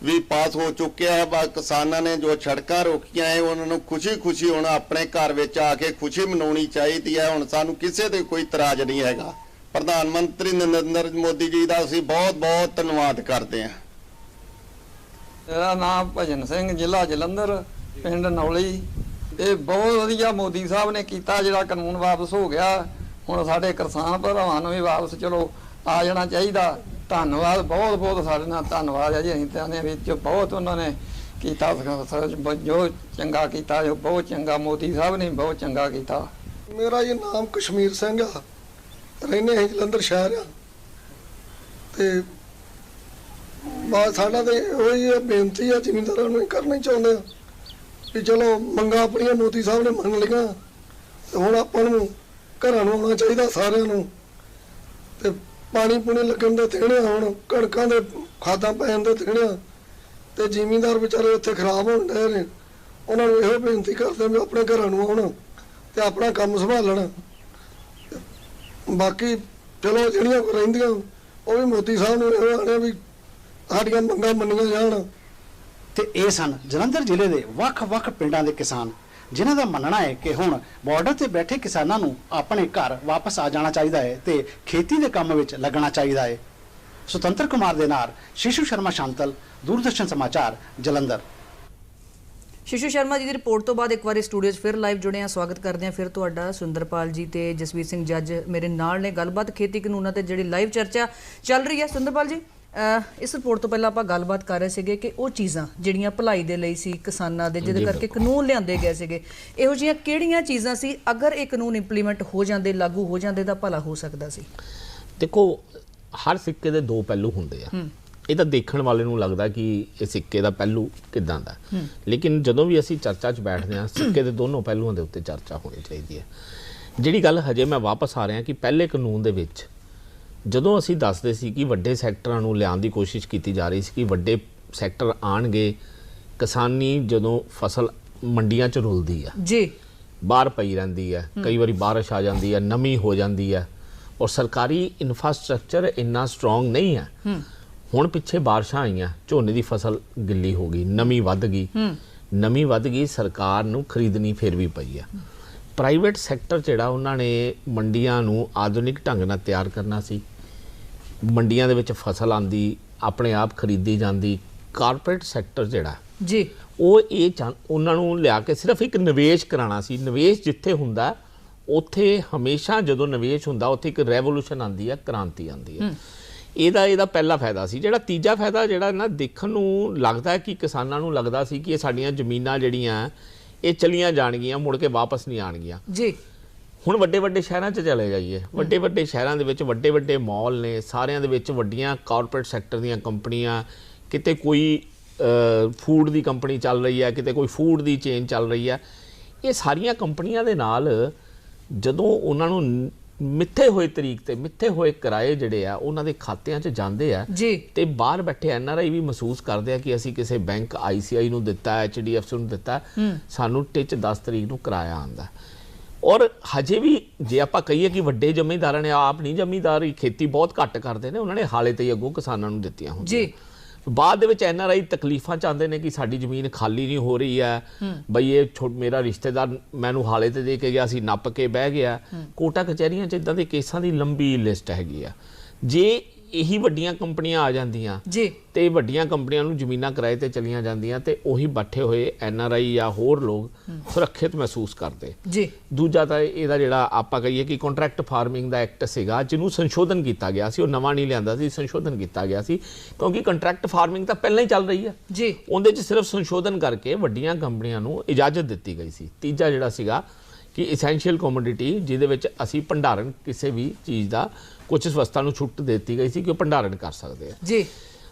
ਵੀ ਪਾਸ ਹੋ ਚੁੱਕਿਆ ਹੈ। ਕਿਸਾਨਾਂ ਨੇ ਜੋ ਸੜਕਾਂ ਰੋਕੀਆਂ ਹੈ ਉਹਨਾਂ ਨੂੰ ਖੁਸ਼ੀ ਹੁਣ ਆਪਣੇ ਘਰ ਵਿੱਚ ਆ ਕੇ ਖੁਸ਼ੀ ਮਨਾਉਣੀ ਚਾਹੀਦੀ ਹੈ। ਹੁਣ ਸਾਨੂੰ ਕਿਸੇ ਤੇ ਕੋਈ ਇਤਰਾਜ਼ ਨਹੀਂ ਹੈਗਾ। ਪ੍ਰਧਾਨ ਮੰਤਰੀ ਨਰਿੰਦਰ ਮੋਦੀ ਜੀ ਦਾ ਅਸੀਂ ਬਹੁਤ ਧੰਨਵਾਦ ਕਰਦੇ ਹਾਂ। ਮੇਰਾ ਨਾਮ ਭਜਨ ਸਿੰਘ, ਜ਼ਿਲ੍ਹਾ ਜਲੰਧਰ, ਪਿੰਡ ਨੌਲੀ। ਇਹ ਬਹੁਤ ਵਧੀਆ ਮੋਦੀ ਸਾਹਿਬ ਨੇ ਕੀਤਾ, ਜਿਹੜਾ ਕਾਨੂੰਨ ਵਾਪਸ ਹੋ ਗਿਆ। ਹੁਣ ਸਾਡੇ ਕਿਸਾਨ ਭਰਾਵਾਂ ਨੂੰ ਵੀ ਵਾਪਸ ਚਲੋ ਆ ਜਾਣਾ ਚਾਹੀਦਾ। ਧੰਨਵਾਦ, ਬਹੁਤ ਸਾਡੇ ਨਾਲ ਧੰਨਵਾਦ ਹੈ ਜੀ। ਅਸੀਂ ਤਾਂ ਵਿੱਚ ਬਹੁਤ ਉਹਨਾਂ ਨੇ ਕੀਤਾ, ਜੋ ਚੰਗਾ ਕੀਤਾ, ਜੋ ਬਹੁਤ ਚੰਗਾ ਮੋਦੀ ਸਾਹਿਬ ਨੇ ਬਹੁਤ ਚੰਗਾ ਕੀਤਾ। ਮੇਰਾ ਇਹ ਨਾਮ ਕਸ਼ਮੀਰ ਸਿੰਘ ਆ, ਰਹਿੰਦੇ ਹਾਂ ਜਲੰਧਰ ਸ਼ਹਿਰ ਆ ਤੇ ਸਾਡਾ ਤੇ ਉਹੀ ਬੇਨਤੀ ਆ ਜ਼ਿਮੀਂਦਾਰਾਂ ਨੂੰ ਕਰਨਾ ਹੀ ਚਾਹੁੰਦੇ ਆ ਵੀ ਚਲੋ ਮੰਗਾਂ ਆਪਣੀਆਂ ਮੋਦੀ ਸਾਹਿਬ ਨੇ ਮੰਨ ਲਈਆਂ ਤੇ ਹੁਣ ਆਪਾਂ ਨੂੰ ਘਰਾਂ ਨੂੰ ਆਉਣਾ ਚਾਹੀਦਾ ਸਾਰਿਆਂ ਨੂੰ। ਤੇ ਪਾਣੀ ਪੂਣੀ ਲੱਗਣ ਦੇ ਥੇੜਿਆ, ਹੁਣ ਕਣਕਾਂ ਦੇ ਖਾਦਾਂ ਪੈਣ ਦੇ ਥੇੜਿਆ ਤੇ ਜ਼ਿਮੀਂਦਾਰ ਵਿਚਾਰੇ ਉੱਥੇ ਖਰਾਬ ਹੋਣ ਡਏ ਨੇ। ਉਹਨਾਂ ਨੂੰ ਇਹੋ ਬੇਨਤੀ ਕਰਦੇ ਵੀ ਆਪਣੇ ਘਰਾਂ ਨੂੰ ਆਉਣ ਤੇ ਆਪਣਾ ਕੰਮ ਸੰਭਾਲਣ। ਬਾਕੀ ਚਲੋ ਜਿਹੜੀਆਂ ਰਹਿੰਦੀਆਂ ਉਹ ਵੀ ਮੋਦੀ ਸਾਹਿਬ ਨੂੰ ਇਹੋ ਆਣੇ ਵੀ ਸਾਡੀਆਂ ਮੰਗਾਂ ਮੰਨੀਆਂ ਜਾਣ। ਤੇ ਇਹ ਸਨ ਜਲੰਧਰ ਜ਼ਿਲ੍ਹੇ ਦੇ ਵੱਖ-ਵੱਖ ਪਿੰਡਾਂ ਦੇ ਕਿਸਾਨ, ਜਿਨ੍ਹਾਂ ਦਾ ਮੰਨਣਾ ਹੈ ਕਿ ਹੁਣ ਬਾਰਡਰ ਤੇ ਬੈਠੇ ਕਿਸਾਨਾਂ ਨੂੰ ਆਪਣੇ ਘਰ ਵਾਪਸ ਆ ਜਾਣਾ ਚਾਹੀਦਾ ਹੈ ਤੇ ਖੇਤੀ ਦੇ ਕੰਮ ਵਿੱਚ ਲੱਗਣਾ ਚਾਹੀਦਾ ਹੈ। ਸੁਤੰਤਰ ਕੁਮਾਰ ਦੇ ਨਾਲ ਸ਼ਿਸ਼ੂ ਸ਼ਰਮਾ ਸ਼ਾਂਤਲ, ਦੂਰਦਰਸ਼ਨ ਸਮਾਚਾਰ, ਜਲੰਧਰ। ਸ਼ਿਸ਼ੂ ਸ਼ਰਮਾ ਜੀ ਦੀ ਰਿਪੋਰਟ ਤੋਂ ਬਾਅਦ ਇੱਕ ਵਾਰੀ ਸਟੂਡੀਓ 'ਚ ਫਿਰ ਲਾਈਵ ਜੁੜੇ ਹਾਂ। ਸਵਾਗਤ ਕਰਦੇ ਹਾਂ ਫਿਰ ਤੁਹਾਡਾ। ਸੁੰਦਰਪਾਲ ਜੀ ਤੇ ਜਸਵੀਰ ਸਿੰਘ ਜੱਜ ਮੇਰੇ ਨਾਲ ਨੇ। ਗੱਲਬਾਤ ਖੇਤੀ ਕਾਨੂੰਨਾਂ ਤੇ ਜਿਹੜੀ ਲਾਈਵ ਚਰਚਾ ਚੱਲ ਰਹੀ ਹੈ। ਸੁੰਦਰਪਾਲ ਜੀ, ਇਸ ਰਿਪੋਰਟ ਤੋਂ ਪਹਿਲਾਂ ਆਪਾਂ ਗੱਲਬਾਤ ਕਰ ਰਹੇ ਸੀਗੇ ਕਿ ਉਹ ਚੀਜ਼ਾਂ ਜਿਹੜੀਆਂ ਭਲਾਈ ਦੇ ਲਈ ਸੀ ਕਿਸਾਨਾਂ ਦੇ, ਜਿਹਦੇ ਕਰਕੇ ਕਾਨੂੰਨ ਲਿਆਂਦੇ ਗਏ ਸੀਗੇ, ਇਹੋ ਜਿਹੀਆਂ ਕਿਹੜੀਆਂ ਚੀਜ਼ਾਂ ਸੀ ਅਗਰ ਇਹ ਕਾਨੂੰਨ ਇੰਪਲੀਮੈਂਟ ਹੋ ਜਾਂਦੇ, ਲਾਗੂ ਹੋ ਜਾਂਦੇ ਤਾਂ ਭਲਾ ਹੋ ਸਕਦਾ ਸੀ? ਦੇਖੋ, ਹਰ ਸਿੱਕੇ ਦੇ ਦੋ ਪਹਿਲੂ ਹੁੰਦੇ ਆ। ਇਹ ਤਾਂ ਦੇਖਣ ਵਾਲੇ ਨੂੰ ਲੱਗਦਾ ਕਿ ਇਹ ਸਿੱਕੇ ਦਾ ਪਹਿਲੂ ਕਿੱਦਾਂ ਦਾ, ਲੇਕਿਨ ਜਦੋਂ ਵੀ ਅਸੀਂ ਚਰਚਾ 'ਚ ਬੈਠਦੇ ਹਾਂ ਸਿੱਕੇ ਦੇ ਦੋਨੋਂ ਪਹਿਲੂਆਂ ਦੇ ਉੱਤੇ ਚਰਚਾ ਹੋਣੀ ਚਾਹੀਦੀ ਹੈ। ਜਿਹੜੀ ਗੱਲ ਹਜੇ ਮੈਂ ਵਾਪਸ ਆ ਰਿਹਾ ਕਿ ਪਹਿਲੇ ਕਾਨੂੰਨ ਦੇ ਵਿੱਚ ਜਦੋਂ ਅਸੀਂ ਦੱਸਦੇ ਸੀ ਕਿ ਵੱਡੇ ਸੈਕਟਰਾਂ ਨੂੰ ਲਿਆਉਣ ਦੀ ਕੋਸ਼ਿਸ਼ ਕੀਤੀ ਜਾ ਰਹੀ ਸੀ ਕਿ ਵੱਡੇ ਸੈਕਟਰ ਆਣਗੇ, ਕਿਸਾਨੀ ਜਦੋਂ ਫਸਲ ਮੰਡੀਆਂ 'ਚ ਰੁਲਦੀ ਆ ਜੀ, ਬਾਹਰ ਪਈ ਰਹਿੰਦੀ ਹੈ, ਕਈ ਵਾਰੀ ਬਾਰਿਸ਼ ਆ ਜਾਂਦੀ ਹੈ, ਨਮੀ ਹੋ ਜਾਂਦੀ ਹੈ ਔਰ ਸਰਕਾਰੀ ਇਨਫਰਾਸਟ੍ਰਕਚਰ ਇੰਨਾ ਸਟਰੋਂਗ ਨਹੀਂ ਹੈ। ਹੁਣ ਪਿੱਛੇ ਬਾਰਿਸ਼ਾਂ ਆਈਆਂ, ਝੋਨੇ ਦੀ ਫਸਲ ਗਿੱਲੀ ਹੋ ਗਈ, ਨਮੀ ਵੱਧ ਗਈ, ਸਰਕਾਰ ਨੂੰ ਖਰੀਦਣੀ ਫਿਰ ਵੀ ਪਈ ਆ। ਪ੍ਰਾਈਵੇਟ ਸੈਕਟਰ ਜਿਹੜਾ ਉਹਨਾਂ ਨੇ ਮੰਡੀਆਂ ਨੂੰ ਆਧੁਨਿਕ ਢੰਗ ਨਾਲ ਤਿਆਰ ਕਰਨਾ ਸੀ, ਮੰਡੀਆਂ ਦੇ ਵਿੱਚ ਫਸਲ ਆਂਦੀ, ਆਪਣੇ ਆਪ ਖਰੀਦੀ ਜਾਂਦੀ। ਕਾਰਪੋਰੇਟ ਸੈਕਟਰ ਜਿਹੜਾ ਜੀ ਉਹ ਉਹਨਾਂ ਨੂੰ ਲਿਆ ਕੇ ਸਿਰਫ ਇੱਕ ਨਿਵੇਸ਼ ਕਰਾਉਣਾ ਸੀ। ਨਿਵੇਸ਼ ਜਿੱਥੇ ਹੁੰਦਾ ਉੱਥੇ ਹਮੇਸ਼ਾ ਜਦੋਂ ਨਿਵੇਸ਼ ਹੁੰਦਾ ਉੱਥੇ ਇੱਕ ਰੈਵੋਲੂਸ਼ਨ ਆਉਂਦੀ ਹੈ, ਕ੍ਰਾਂਤੀ ਆਉਂਦੀ ਹੈ। ਇਹਦਾ ਪਹਿਲਾ ਫਾਇਦਾ ਸੀ। ਜਿਹੜਾ ਤੀਜਾ ਫਾਇਦਾ ਜਿਹੜਾ ਨਾ ਦੇਖਣ ਨੂੰ ਲੱਗਦਾ ਕਿ ਕਿਸਾਨਾਂ ਨੂੰ ਲੱਗਦਾ ਸੀ ਕਿ ਇਹ ਸਾਡੀਆਂ ਜ਼ਮੀਨਾਂ ਜਿਹੜੀਆਂ ਇਹ ਚਲੀਆਂ ਜਾਣਗੀਆਂ, ਮੁੜ ਕੇ ਵਾਪਸ ਨਹੀਂ ਆਣਗੀਆਂ ਜੀ। ਹੁਣ ਵੱਡੇ ਸ਼ਹਿਰਾਂ 'ਚ ਚਲੇ ਜਾਈਏ, ਵੱਡੇ ਸ਼ਹਿਰਾਂ ਦੇ ਵਿੱਚ ਵੱਡੇ ਮਾਲ ਨੇ, ਸਾਰਿਆਂ ਦੇ ਵਿੱਚ ਵੱਡੀਆਂ ਕਾਰਪੋਰੇਟ ਸੈਕਟਰ ਦੀਆਂ ਕੰਪਨੀਆਂ, ਕਿਤੇ ਕੋਈ ਫੂਡ ਦੀ ਕੰਪਨੀ ਚੱਲ ਰਹੀ ਹੈ, ਕਿਤੇ ਕੋਈ ਫੂਡ ਦੀ ਚੇਨ ਚੱਲ ਰਹੀ ਹੈ। ਇਹ ਸਾਰੀਆਂ ਕੰਪਨੀਆਂ ਦੇ ਨਾਲ ਜਦੋਂ ਉਹਨਾਂ ਨੂੰ ਮਿੱਥੇ ਹੋਏ ਤਰੀਕ ਤੇ ਮਿੱਥੇ ਹੋਏ ਕਿਰਾਏ ਜਿਹੜੇ ਆ ਉਹਨਾਂ ਦੇ ਖਾਤਿਆਂ 'ਚ ਜਾਂਦੇ ਆ ਜੀ, ਤੇ ਬਾਹਰ ਬੈਠੇ NRI ਵੀ ਮਹਿਸੂਸ ਕਰਦੇ ਆ ਕਿ ਅਸੀਂ ਕਿਸੇ ਬੈਂਕ ICI ਨੂੰ ਦਿੱਤਾ, HDFC ਨੂੰ ਦਿੱਤਾ, ਸਾਨੂੰ ਟਿਚ 10 ਤਰੀਕ ਨੂੰ ਕਿਰਾਇਆ ਆਉਂਦਾ। ਔਰ ਹਜੇ ਵੀ ਜੇ ਆਪਾਂ ਕਹੀਏ ਕਿ ਵੱਡੇ ਜ਼ਮੀਂਦਾਰਾਂ ਨੇ ਆਪ ਨਹੀਂ ਜ਼ਮੀਂਦਾਰੀ ਖੇਤੀ ਬਹੁਤ ਘੱਟ ਕਰਦੇ ਨੇ, ਉਹਨਾਂ ਨੇ ਹਾਲੇ ਤੇ ਅੱਗੋਂ ਕਿਸਾਨਾਂ ਨੂੰ ਦਿੱਤੀਆਂ ਹੁੰਦੀਆਂ ਜੀ। ਬਾਅਦ ਦੇ ਵਿੱਚ NRI ਤਕਲੀਫਾਂ ਚਾਹੁੰਦੇ ਨੇ ਕਿ ਸਾਡੀ ਜ਼ਮੀਨ ਖਾਲੀ ਨਹੀਂ ਹੋ ਰਹੀ ਹੈ, ਬਈ ਇਹ ਮੇਰਾ ਰਿਸ਼ਤੇਦਾਰ ਮੈਨੂੰ ਹਾਲੇ ਤੇ ਦੇ ਕੇ ਗਿਆ ਸੀ, ਨੱਪ ਕੇ ਬਹਿ ਗਿਆ। ਕੋਟਾ ਕਚਹਿਰੀਆਂ 'ਚ ਇਦਾਂ ਦੇ ਕੇਸਾਂ ਦੀ ਲੰਬੀ ਲਿਸਟ ਹੈਗੀ ਆ। ਜੇ ਇਹੀ ਵੱਡੀਆਂ ਕੰਪਨੀਆਂ ਆ ਜਾਂਦੀਆਂ ਜੀ ਤੇ ਵੱਡੀਆਂ ਕੰਪਨੀਆਂ ਨੂੰ ਜ਼ਮੀਨਾਂ ਕਿਰਾਏ ਤੇ ਚਲੀਆਂ ਜਾਂਦੀਆਂ ਤੇ ਉਹੀ ਬੈਠੇ ਹੋਏ NRI ਜਾਂ ਹੋਰ ਲੋਕ ਸੁਰੱਖਿਅਤ ਮਹਿਸੂਸ ਕਰਦੇ ਜੀ। ਦੂਜਾ ਤਾਂ ਇਹਦਾ ਜਿਹੜਾ ਆਪਾਂ ਕਹੀਏ ਕਿ ਕੰਟਰੈਕਟ ਫਾਰਮਿੰਗ ਦਾ ਐਕਟ ਸੀਗਾ, ਜਿਹਨੂੰ ਸੰਸ਼ੋਧਨ ਕੀਤਾ ਗਿਆ ਸੀ, ਉਹ ਨਵਾਂ ਨਹੀਂ ਲਿਆਂਦਾ ਸੀ, ਸੰਸ਼ੋਧਨ ਕੀਤਾ ਗਿਆ ਸੀ, ਕਿਉਂਕਿ ਕੰਟਰੈਕਟ ਫਾਰਮਿੰਗ ਤਾਂ ਪਹਿਲਾਂ ਹੀ ਚੱਲ ਰਹੀ ਹੈ ਜੀ। ਉਹਦੇ 'ਚ ਸਿਰਫ ਸੰਸ਼ੋਧਨ ਕਰਕੇ ਵੱਡੀਆਂ ਕੰਪਨੀਆਂ ਨੂੰ ਇਜਾਜ਼ਤ ਦਿੱਤੀ ਗਈ ਸੀ। ਤੀਜਾ ਜਿਹੜਾ ਸੀਗਾ ਕਿ ਇਸੈਂਸ਼ੀਅਲ ਕੋਮੋਡਿਟੀ, ਜਿਹਦੇ ਵਿੱਚ ਅਸੀਂ ਭੰਡਾਰਨ ਕਿਸੇ ਵੀ ਚੀਜ਼ ਦਾ ਕੁਝ ਵਸਤਾਂ ਨੂੰ ਛੁੱਟ ਦਿੱਤੀ ਗਈ ਸੀ ਕਿ ਉਹ ਭੰਡਾਰਨ ਕਰ ਸਕਦੇ ਆ ਜੀ।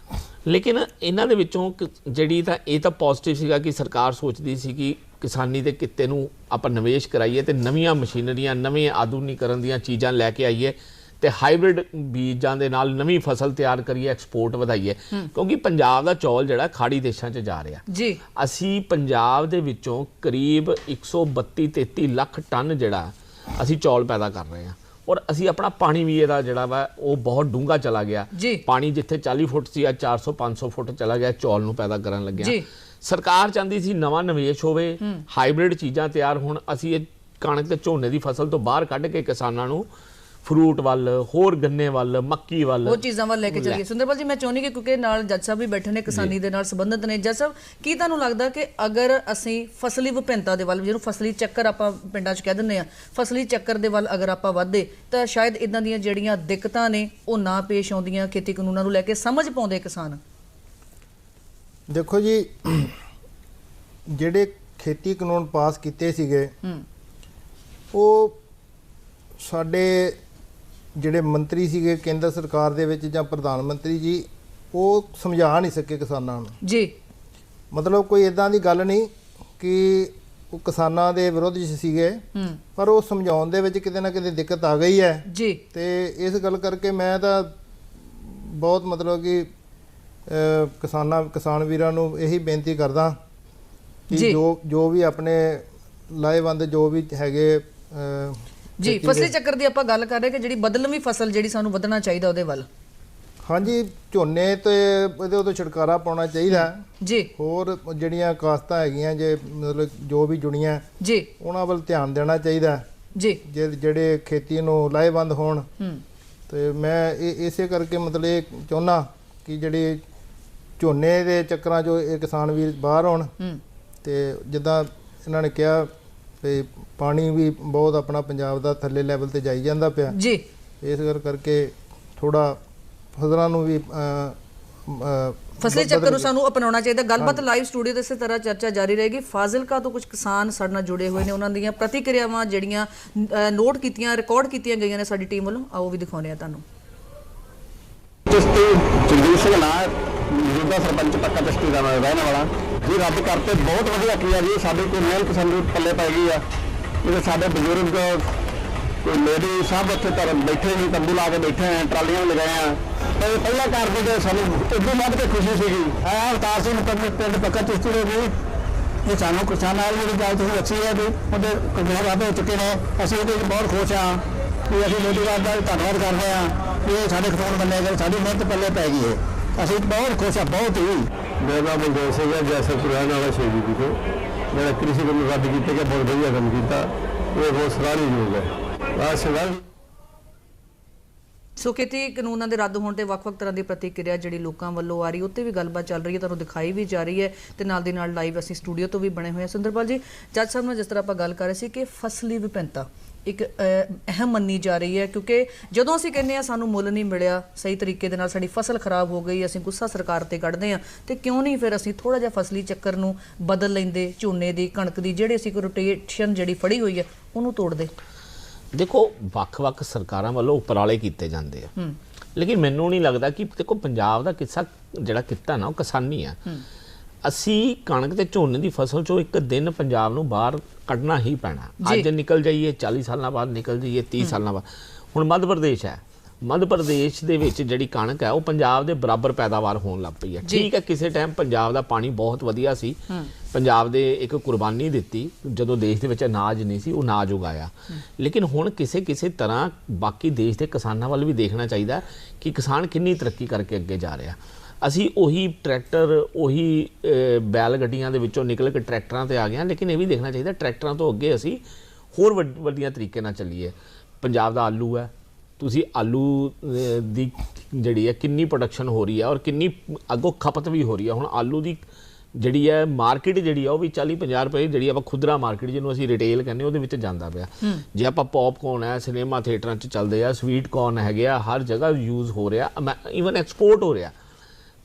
ਲੇਕਿਨ ਇਹਨਾਂ ਦੇ ਵਿੱਚੋਂ ਜਿਹੜੀ ਤਾਂ ਇਹ ਤਾਂ ਪੋਜ਼ਿਟਿਵ ਸੀਗਾ ਕਿ ਸਰਕਾਰ ਸੋਚਦੀ ਸੀ ਕਿ ਕਿਸਾਨੀ ਦੇ ਕਿੱਤੇ ਨੂੰ ਆਪਾਂ ਨਿਵੇਸ਼ ਕਰਾਈਏ ਤੇ ਨਵੀਆਂ ਮਸ਼ੀਨਰੀਆਂ, ਨਵੇਂ ਆਧੁਨਿਕਰਨ ਦੀਆਂ ਚੀਜ਼ਾਂ ਲੈ ਕੇ ਆਈਏ ਤੇ ਹਾਈਬ੍ਰਿਡ ਬੀਜਾਂ ਦੇ ਨਾਲ ਨਵੀਂ ਫਸਲ ਤਿਆਰ ਕਰੀਏ, ਐਕਸਪੋਰਟ ਵਧਾਈਏ, ਕਿਉਂਕਿ ਪੰਜਾਬ ਦਾ ਚੌਲ ਜਿਹੜਾ ਖਾੜੀ ਦੇਸ਼ਾਂ 'ਚ ਜਾ ਰਿਹਾ ਜੀ। ਅਸੀਂ ਪੰਜਾਬ ਦੇ ਵਿੱਚੋਂ ਕਰੀਬ 132-33 ਲੱਖ ਟਨ ਜਿਹੜਾ ਅਸੀਂ ਚੌਲ ਪੈਦਾ ਕਰ ਰਹੇ ਹਾਂ। ਔਰ ਅਸੀਂ ਆਪਣਾ ਪਾਣੀ ਵੀ ਇਹਦਾ ਜਿਹੜਾ ਵਾ ਉਹ ਬਹੁਤ ਡੂੰਘਾ ਚਲਾ ਗਿਆ। ਪਾਣੀ ਜਿੱਥੇ 40 ਫੁੱਟ ਸੀ, 400-500 ਫੁੱਟ ਚਲਾ ਗਿਆ ਚੌਲ ਨੂੰ ਪੈਦਾ ਕਰਨ ਲੱਗਿਆ। ਸਰਕਾਰ ਚਾਹੁੰਦੀ ਸੀ ਨਵਾਂ ਨਿਵੇਸ਼ ਹੋਵੇ, ਹਾਈਬ੍ਰਿਡ ਚੀਜ਼ਾਂ ਤਿਆਰ ਹੋਣ। ਅਸੀਂ ਇਹ ਕਣਕ ਤੇ ਝੋਨੇ ਦੀ ਫਸਲ ਤੋਂ ਬਾਹਰ ਕੱਢ ਕੇ ਕਿਸਾਨਾਂ ਨੂੰ ਫਰੂਟ ਵੱਲ, ਹੋਰ ਗੰਨੇ ਵੱਲ, ਮੱਕੀ ਵੱਲ, ਉਹ ਚੀਜ਼ਾਂ ਵੱਲ ਲੈ ਕੇ ਚੱਲੀਏ। ਸੁੰਦਰਪਾਲ ਜੀ, ਮੈਂ ਚਾਹੁੰਦੀ ਕਿ ਕਿਉਂਕਿ ਨਾਲ ਜੱਜ ਸਾਹਿਬ ਵੀ ਬੈਠੇ ਨੇ, ਕਿਸਾਨੀ ਦੇ ਨਾਲ ਸੰਬੰਧਿਤ ਨੇ। ਜੱਜ ਸਾਹਿਬ, ਕੀ ਤੁਹਾਨੂੰ ਲੱਗਦਾ ਕਿ ਅਗਰ ਅਸੀਂ ਫਸਲੀ ਵਿਭਿੰਨਤਾ ਦੇ ਵੱਲ, ਜਿਹਨੂੰ ਫਸਲੀ ਚੱਕਰ ਆਪਾਂ ਪਿੰਡਾਂ 'ਚ ਕਹਿ ਦਿੰਦੇ ਆ, ਫਸਲੀ ਚੱਕਰ ਦੇ ਵੱਲ ਅਗਰ ਆਪਾਂ ਵਧਦੇ ਤਾਂ ਸ਼ਾਇਦ ਇਦਾਂ ਦੀਆਂ ਜਿਹੜੀਆਂ ਦਿੱਕਤਾਂ ਨੇ ਉਹ ਨਾ ਪੇਸ਼ ਆਉਂਦੀਆਂ, ਖੇਤੀ ਕਾਨੂੰਨਾਂ ਨੂੰ ਲੈ ਕੇ ਸਮਝ ਪਾਉਂਦੇ ਕਿਸਾਨ? ਦੇਖੋ ਜੀ, ਜਿਹੜੇ ਖੇਤੀ ਕਾਨੂੰਨ ਪਾਸ ਕੀਤੇ ਸੀਗੇ ਉਹ ਸਾਡੇ ਜਿਹੜੇ ਮੰਤਰੀ ਸੀਗੇ ਕੇਂਦਰ ਸਰਕਾਰ ਦੇ ਵਿੱਚ ਜਾਂ ਪ੍ਰਧਾਨ ਮੰਤਰੀ ਜੀ, ਉਹ ਸਮਝਾ ਨਹੀਂ ਸਕੇ ਕਿਸਾਨਾਂ ਨੂੰ ਜੀ। ਮਤਲਬ ਕੋਈ ਇਦਾਂ ਦੀ ਗੱਲ ਨਹੀਂ ਕਿ ਉਹ ਕਿਸਾਨਾਂ ਦੇ ਵਿਰੁੱਧ ਸੀਗੇ, ਪਰ ਉਹ ਸਮਝਾਉਣ ਦੇ ਵਿੱਚ ਕਿਤੇ ਨਾ ਕਿਤੇ ਦਿੱਕਤ ਆ ਗਈ ਹੈ ਜੀ। ਤੇ ਇਸ ਗੱਲ ਕਰਕੇ ਮੈਂ ਤਾਂ ਬਹੁਤ ਮਤਲਬ ਕਿ ਕਿਸਾਨ ਵੀਰਾਂ ਨੂੰ ਇਹੀ ਬੇਨਤੀ ਕਰਦਾ ਕਿ ਜੋ ਵੀ ਆਪਣੇ ਲਾਹੇਵੰਦ ਜੋ ਵੀ ਹੈਗੇ ਜੀ, ਫਸਲੀ ਚੱਕਰ ਦੀ ਆਪਾਂ ਗੱਲ ਕਰ ਰਹੇ ਕਿ ਜਿਹੜੀ ਬਦਲਵੀਂ ਫਸਲ ਜਿਹੜੀ ਸਾਨੂੰ ਵਧਣਾ ਚਾਹੀਦਾ ਉਹਦੇ ਵੱਲ। ਹਾਂਜੀ, ਝੋਨੇ ਤੇ ਇਹਦੇ ਉਦੋਂ ਛਿੜਕਾਰਾ ਪਾਉਣਾ ਚਾਹੀਦਾ ਜੀ। ਹੋਰ ਜਿਹੜੀਆਂ ਕਾਸਤਾਂ ਹੈਗੀਆਂ ਜੇ ਮਤਲਬ ਜੋ ਵੀ ਜੁੜੀਆਂ ਜੀ, ਉਹਨਾਂ ਵੱਲ ਧਿਆਨ ਦੇਣਾ ਚਾਹੀਦਾ ਜੀ, ਜਿਹੜੇ ਖੇਤੀ ਨੂੰ ਲਾਹੇਵੰਦ ਹੋਣ। ਤੇ ਮੈਂ ਇਸੇ ਕਰਕੇ ਮਤਲਬ ਇਹ ਚਾਹੁੰਦਾ ਕਿ ਜਿਹੜੇ ਝੋਨੇ ਦੇ ਚੱਕਰਾਂ 'ਚੋਂ ਇਹ ਕਿਸਾਨ ਵੀਰ ਬਾਹਰ ਆਉਣ। ਤੇ ਜਿੱਦਾਂ ਇਹਨਾਂ ਨੇ ਕਿਹਾ ਤੇ ਪਾਣੀ ਵੀ ਬਹੁਤ ਆਪਣਾ ਪੰਜਾਬ ਦਾ ਥੱਲੇ ਲੈਵਲ ਤੇ ਜਾਈ ਜਾਂਦਾ ਪਿਆ ਜੀ। ਇਸ ਕਰਕੇ ਥੋੜਾ ਫਸਲਾਂ ਨੂੰ ਵੀ ਫਸਲੀ ਚੱਕਰ ਨੂੰ ਸਾਨੂੰ ਅਪਣਾਉਣਾ ਚਾਹੀਦਾ। ਗੱਲਬਾਤ ਲਾਈਵ ਸਟੂਡੀਓ ਤੇ ਇਸੇ ਤਰ੍ਹਾਂ ਚਰਚਾ ਜਾਰੀ ਰਹੇਗੀ। ਫਾਜ਼ਿਲਕਾ ਤੋਂ ਕੁਝ ਕਿਸਾਨ ਸਾਡੇ ਨਾਲ ਜੁੜੇ ਹੋਏ ਨੇ, ਉਹਨਾਂ ਦੀਆਂ ਪ੍ਰਤੀਕਿਰਿਆਵਾਂ ਜਿਹੜੀਆਂ ਨੋਟ ਕੀਤੀਆਂ, ਰਿਕਾਰਡ ਕੀਤੀਆਂ ਗਈਆਂ ਨੇ ਸਾਡੀ ਟੀਮ ਵੱਲੋਂ, ਆਓ ਵੀ ਦਿਖਾਉਂਦੇ ਆ ਤੁਹਾਨੂੰ। ਜਗਦੀਸ਼ ਸਿੰਘ ਨਾਮ, ਮੌਜੂਦਾ ਸਰਪੰਚ ਪੱਕਾ ਚਸ਼ਤੀ ਦਾ ਰਹਿਣ ਵਾਲਾ ਜੀ। ਰੱਦ ਕਰਤੇ ਬਹੁਤ ਵਧੀਆ ਕੀਤਾ ਜੀ, ਸਾਡੇ ਕੋਈ ਮਿਹਨਤ ਸਾਨੂੰ ਪੱਲੇ ਪੈ ਗਈ ਆ। ਜਿਹੜੇ ਸਾਡੇ ਬਜ਼ੁਰਗ ਕੋਈ ਲੇਡੀ ਸਭ ਉੱਥੇ ਬੈਠੇ ਜੀ, ਤੰਬੂ ਲਾ ਕੇ ਬੈਠੇ ਆ, ਟਰਾਲੀਆਂ ਲਗਾਏ ਆ। ਤੇ ਪਹਿਲਾਂ ਕਰਦੇ ਤੇ ਸਾਨੂੰ ਉਦੋਂ ਵੱਧ ਕੇ ਖੁਸ਼ੀ ਸੀਗੀ। ਅਵਤਾਰ ਸਿੰਘ ਪਿੰਡ ਪੱਕਾ ਚਸ਼ਤੀ ਦੇ ਵੀ ਇਹ ਸਾਨੂੰ ਕਿਸਾਨਾਂ ਨਾਲ ਜਿਹੜੀ ਗੱਲ ਤੁਸੀਂ ਅੱਛੀ ਹੈ ਵੀ ਉਹਦੇ ਕਾਮਯਾਬ ਵਾਧੇ ਹੋ ਚੁੱਕੇ ਨੇ। ਅਸੀਂ ਉਹਦੇ ਬਹੁਤ ਖੁਸ਼ ਹਾਂ ਕਿ ਅਸੀਂ ਮੋਦੀ ਸਾਹਿਬ ਦਾ ਧੰਨਵਾਦ ਕਰਦੇ ਹਾਂ ਕਿ ਇਹ ਸਾਡੇ ਕਾਨੂੰਨ ਬੰਨੇ ਗਏ, ਸਾਡੀ ਮਿਹਨਤ ਪੱਲੇ ਪੈ ਗਈ ਹੈ। ਅਸੀਂ ਬਹੁਤ ਖੁਸ਼ ਹਾਂ, ਬਹੁਤ ਹੀ। ਮੇਰਾ ਨਾਮ ਬਲਦੇਵ ਸਿੰਘ ਹੈ, ਜੈਸਲਪੁਰ ਰਹਿਣ ਵਾਲਾ ਸ਼ੇਰੀ ਤੋਂ। ਜਿਹੜਾ ਕ੍ਰਿਸ਼ੀ ਕਾਨੂੰਨ ਰੱਦ ਕੀਤੇ ਗਿਆ, ਬਹੁਤ ਵਧੀਆ ਕੰਮ ਕੀਤਾ, ਇਹ ਬਹੁਤ ਸਰਾਹਣਯੋਗ ਹੈ। ਸੋ ਖੇਤੀ ਕਾਨੂੰਨਾਂ ਦੇ ਰੱਦ ਹੋਣ ਤੇ ਵੱਖ-ਵੱਖ ਤਰ੍ਹਾਂ ਦੀ ਪ੍ਰਤੀਕਿਰਿਆ ਜਿਹੜੀ ਲੋਕਾਂ ਵੱਲੋਂ ਆ ਰਹੀ, ਉੱਤੇ ਵੀ ਗੱਲਬਾਤ ਚੱਲ ਰਹੀ ਹੈ, ਤੁਹਾਨੂੰ ਦਿਖਾਈ ਵੀ ਜਾ ਰਹੀ ਹੈ ਤੇ ਨਾਲ ਦੀ ਨਾਲ ਲਾਈਵ ਅਸੀਂ ਸਟੂਡੀਓ ਤੋਂ ਵੀ ਬਣੇ ਹੋਏ ਹਾਂ। ਸੁੰਦਰਪਾਲ ਜੀ, ਜੱਜ ਸਾਹਿਬ ਨਾਲ ਜਿਸ ਤਰ੍ਹਾਂ ਆਪਾਂ ਗੱਲ ਕਰ ਰਹੇ ਸੀ ਕਿ ਫਸਲੀ ਵਿਭਿੰਨਤਾ ਇੱਕ ਅਹਿਮ ਮੰਨੀ ਜਾ ਰਹੀ ਹੈ, ਕਿਉਂਕਿ ਜਦੋਂ ਅਸੀਂ ਕਹਿੰਦੇ ਹਾਂ ਸਾਨੂੰ ਮੁੱਲ ਨਹੀਂ ਮਿਲਿਆ ਸਹੀ ਤਰੀਕੇ ਦੇ ਨਾਲ, ਸਾਡੀ ਫਸਲ ਖਰਾਬ ਹੋ ਗਈ, ਅਸੀਂ ਗੁੱਸਾ ਸਰਕਾਰ ਤੇ ਕੱਢਦੇ ਹਾਂ, ਤੇ ਕਿਉਂ ਨਹੀਂ ਫਿਰ ਅਸੀਂ ਥੋੜਾ ਜਿਹਾ ਫਸਲੀ ਚੱਕਰ ਨੂੰ ਬਦਲ ਲੈਂਦੇ, ਝੋਨੇ ਦੀ, ਕਣਕ ਦੀ, ਜਿਹੜੇ ਅਸੀਂ ਕੋਈ ਰੋਟੇਸ਼ਨ ਜਿਹੜੀ ਫੜੀ ਹੋਈ ਹੈ ਉਹਨੂੰ ਤੋੜਦੇ। ਦੇਖੋ, ਵੱਖ-ਵੱਖ ਸਰਕਾਰਾਂ ਵੱਲੋਂ ਉਪਰਾਲੇ ਕੀਤੇ ਜਾਂਦੇ ਆ, ਲੇਕਿਨ ਮੈਨੂੰ ਨਹੀਂ ਲੱਗਦਾ ਕਿ ਦੇਖੋ ਪੰਜਾਬ ਦਾ ਕਿੱਸਾ ਜਿਹੜਾ ਕਿੱਤਾ ਨਾ ਉਹ ਕਿਸਾਨੀ ਆ। ਅਸੀਂ ਕਣਕ ਤੇ ਝੋਨੇ ਦੀ ਫਸਲ ਚੋਂ ਇੱਕ ਦਿਨ ਪੰਜਾਬ ਨੂੰ ਬਾਹਰ ਕੱਢਣਾ ਹੀ ਪੈਣਾ। ਅੱਜ ਨਿਕਲ ਜਾਈਏ 40 ਸਾਲਾਂ ਬਾਅਦ ਨਿਕਲ ਜਾਈਏ 30 ਸਾਲਾਂ ਬਾਅਦ। ਹੁਣ ਮੱਧ ਪ੍ਰਦੇਸ਼ ਹੈ, ਮੱਧ ਪ੍ਰਦੇਸ਼ ਦੇ ਵਿੱਚ ਜਿਹੜੀ ਕਣਕ ਹੈ ਉਹ ਪੰਜਾਬ ਦੇ ਬਰਾਬਰ ਪੈਦਾਵਾਰ ਹੋਣ ਲੱਗ ਪਈ ਹੈ। ਠੀਕ ਹੈ, ਕਿਸੇ ਟਾਈਮ ਪੰਜਾਬ ਦਾ ਪਾਣੀ ਬਹੁਤ ਵਧੀਆ ਸੀ, ਪੰਜਾਬ ਦੇ ਇੱਕ ਕੁਰਬਾਨੀ ਦਿੱਤੀ ਜਦੋਂ ਦੇਸ਼ ਦੇ ਵਿੱਚ ਅਨਾਜ ਨਹੀਂ ਸੀ, ਉਹ ਅਨਾਜ ਉਗਾਇਆ। ਲੇਕਿਨ ਹੁਣ ਕਿਸੇ ਕਿਸੇ ਤਰ੍ਹਾਂ ਬਾਕੀ ਦੇਸ਼ ਦੇ ਕਿਸਾਨਾਂ ਵੱਲ ਵੀ ਦੇਖਣਾ ਚਾਹੀਦਾ ਕਿ ਕਿਸਾਨ ਕਿੰਨੀ ਤਰੱਕੀ ਕਰਕੇ ਅੱਗੇ ਜਾ ਰਿਹਾ। ਅਸੀਂ ਉਹੀ ਟਰੈਕਟਰ, ਉਹੀ ਬੈਲ ਗੱਡੀਆਂ ਦੇ ਵਿੱਚੋਂ ਨਿਕਲ ਕੇ ਟਰੈਕਟਰਾਂ ਤੇ ਆ ਗਏ ਹਾਂ। ਲੇਕਿਨ ਇਹ ਵੀ ਦੇਖਣਾ ਚਾਹੀਦਾ ਟਰੈਕਟਰਾਂ ਤੋਂ ਅੱਗੇ ਅਸੀਂ ਹੋਰ ਵਧੀਆ ਤਰੀਕੇ ਨਾਲ ਚੱਲੀਏ। ਪੰਜਾਬ ਦਾ ਆਲੂ ਹੈ, ਤੁਸੀਂ ਆਲੂ ਦੀ ਜਿਹੜੀ ਹੈ ਕਿੰਨੀ ਪ੍ਰੋਡਕਸ਼ਨ ਹੋ ਰਹੀ ਹੈ ਔਰ ਕਿੰਨੀ ਅੱਗੋਂ ਖਪਤ ਵੀ ਹੋ ਰਹੀ ਹੈ। ਹੁਣ ਆਲੂ ਦੀ ਜਿਹੜੀ ਹੈ ਮਾਰਕੀਟ ਜਿਹੜੀ ਆ ਉਹ ਵੀ 40-50 ਰੁਪਏ ਜਿਹੜੀ ਆਪਾਂ ਖੁਦਰਾ ਮਾਰਕੀਟ ਜਿਹਨੂੰ ਅਸੀਂ ਰਿਟੇਲ ਕਹਿੰਦੇ ਉਹਦੇ ਵਿੱਚ ਜਾਂਦਾ ਪਿਆ। ਜੇ ਆਪਾਂ ਪੌਪਕੌਰਨ ਹੈ, ਸਿਨੇਮਾ ਥੀਏਟਰਾਂ 'ਚ ਚੱਲਦੇ ਆ, ਸਵੀਟ ਕੌਰਨ ਹੈਗੇ ਆ, ਹਰ ਜਗ੍ਹਾ ਯੂਜ਼ ਹੋ ਰਿਹਾ, ਈਵਨ ਐਕਸਪੋਰਟ ਹੋ ਰਿਹਾ।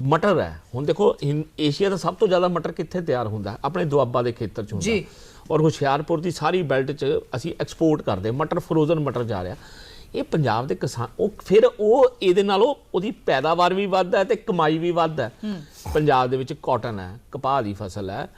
ਮਟਰ ਹੈ, ਹੁਣ ਦੇਖੋ ਏਸ਼ੀਆ ਦਾ ਸਭ ਤੋਂ ਜ਼ਿਆਦਾ ਮਟਰ ਕਿੱਥੇ ਤਿਆਰ ਹੁੰਦਾ? ਆਪਣੇ ਦੁਆਬਾ ਦੇ ਖੇਤਰ 'ਚ ਹੁੰਦਾ ਔਰ ਹੁਸ਼ਿਆਰਪੁਰ ਦੀ ਸਾਰੀ ਬੈਲਟ 'ਚ ਅਸੀਂ ਐਕਸਪੋਰਟ ਕਰਦੇ ਮਟਰ, ਫਰੋਜ਼ਨ ਮਟਰ ਜਾ ਰਿਹਾ। ਇਹ ਪੰਜਾਬ ਦੇ ਕਿਸਾਨ ਫਿਰ ਉਹ ਇਹਦੇ ਨਾਲੋਂ ਉਹਦੀ ਪੈਦਾਵਾਰ ਵੀ ਵੱਧ ਹੈ ਤੇ ਕਮਾਈ ਵੀ ਵੱਧ ਹੈ। ਪੰਜਾਬ ਦੇ ਵਿੱਚ ਕਾਟਨ ਹੈ, ਕਪਾਹ ਦੀ ਫਸਲ ਹੈ,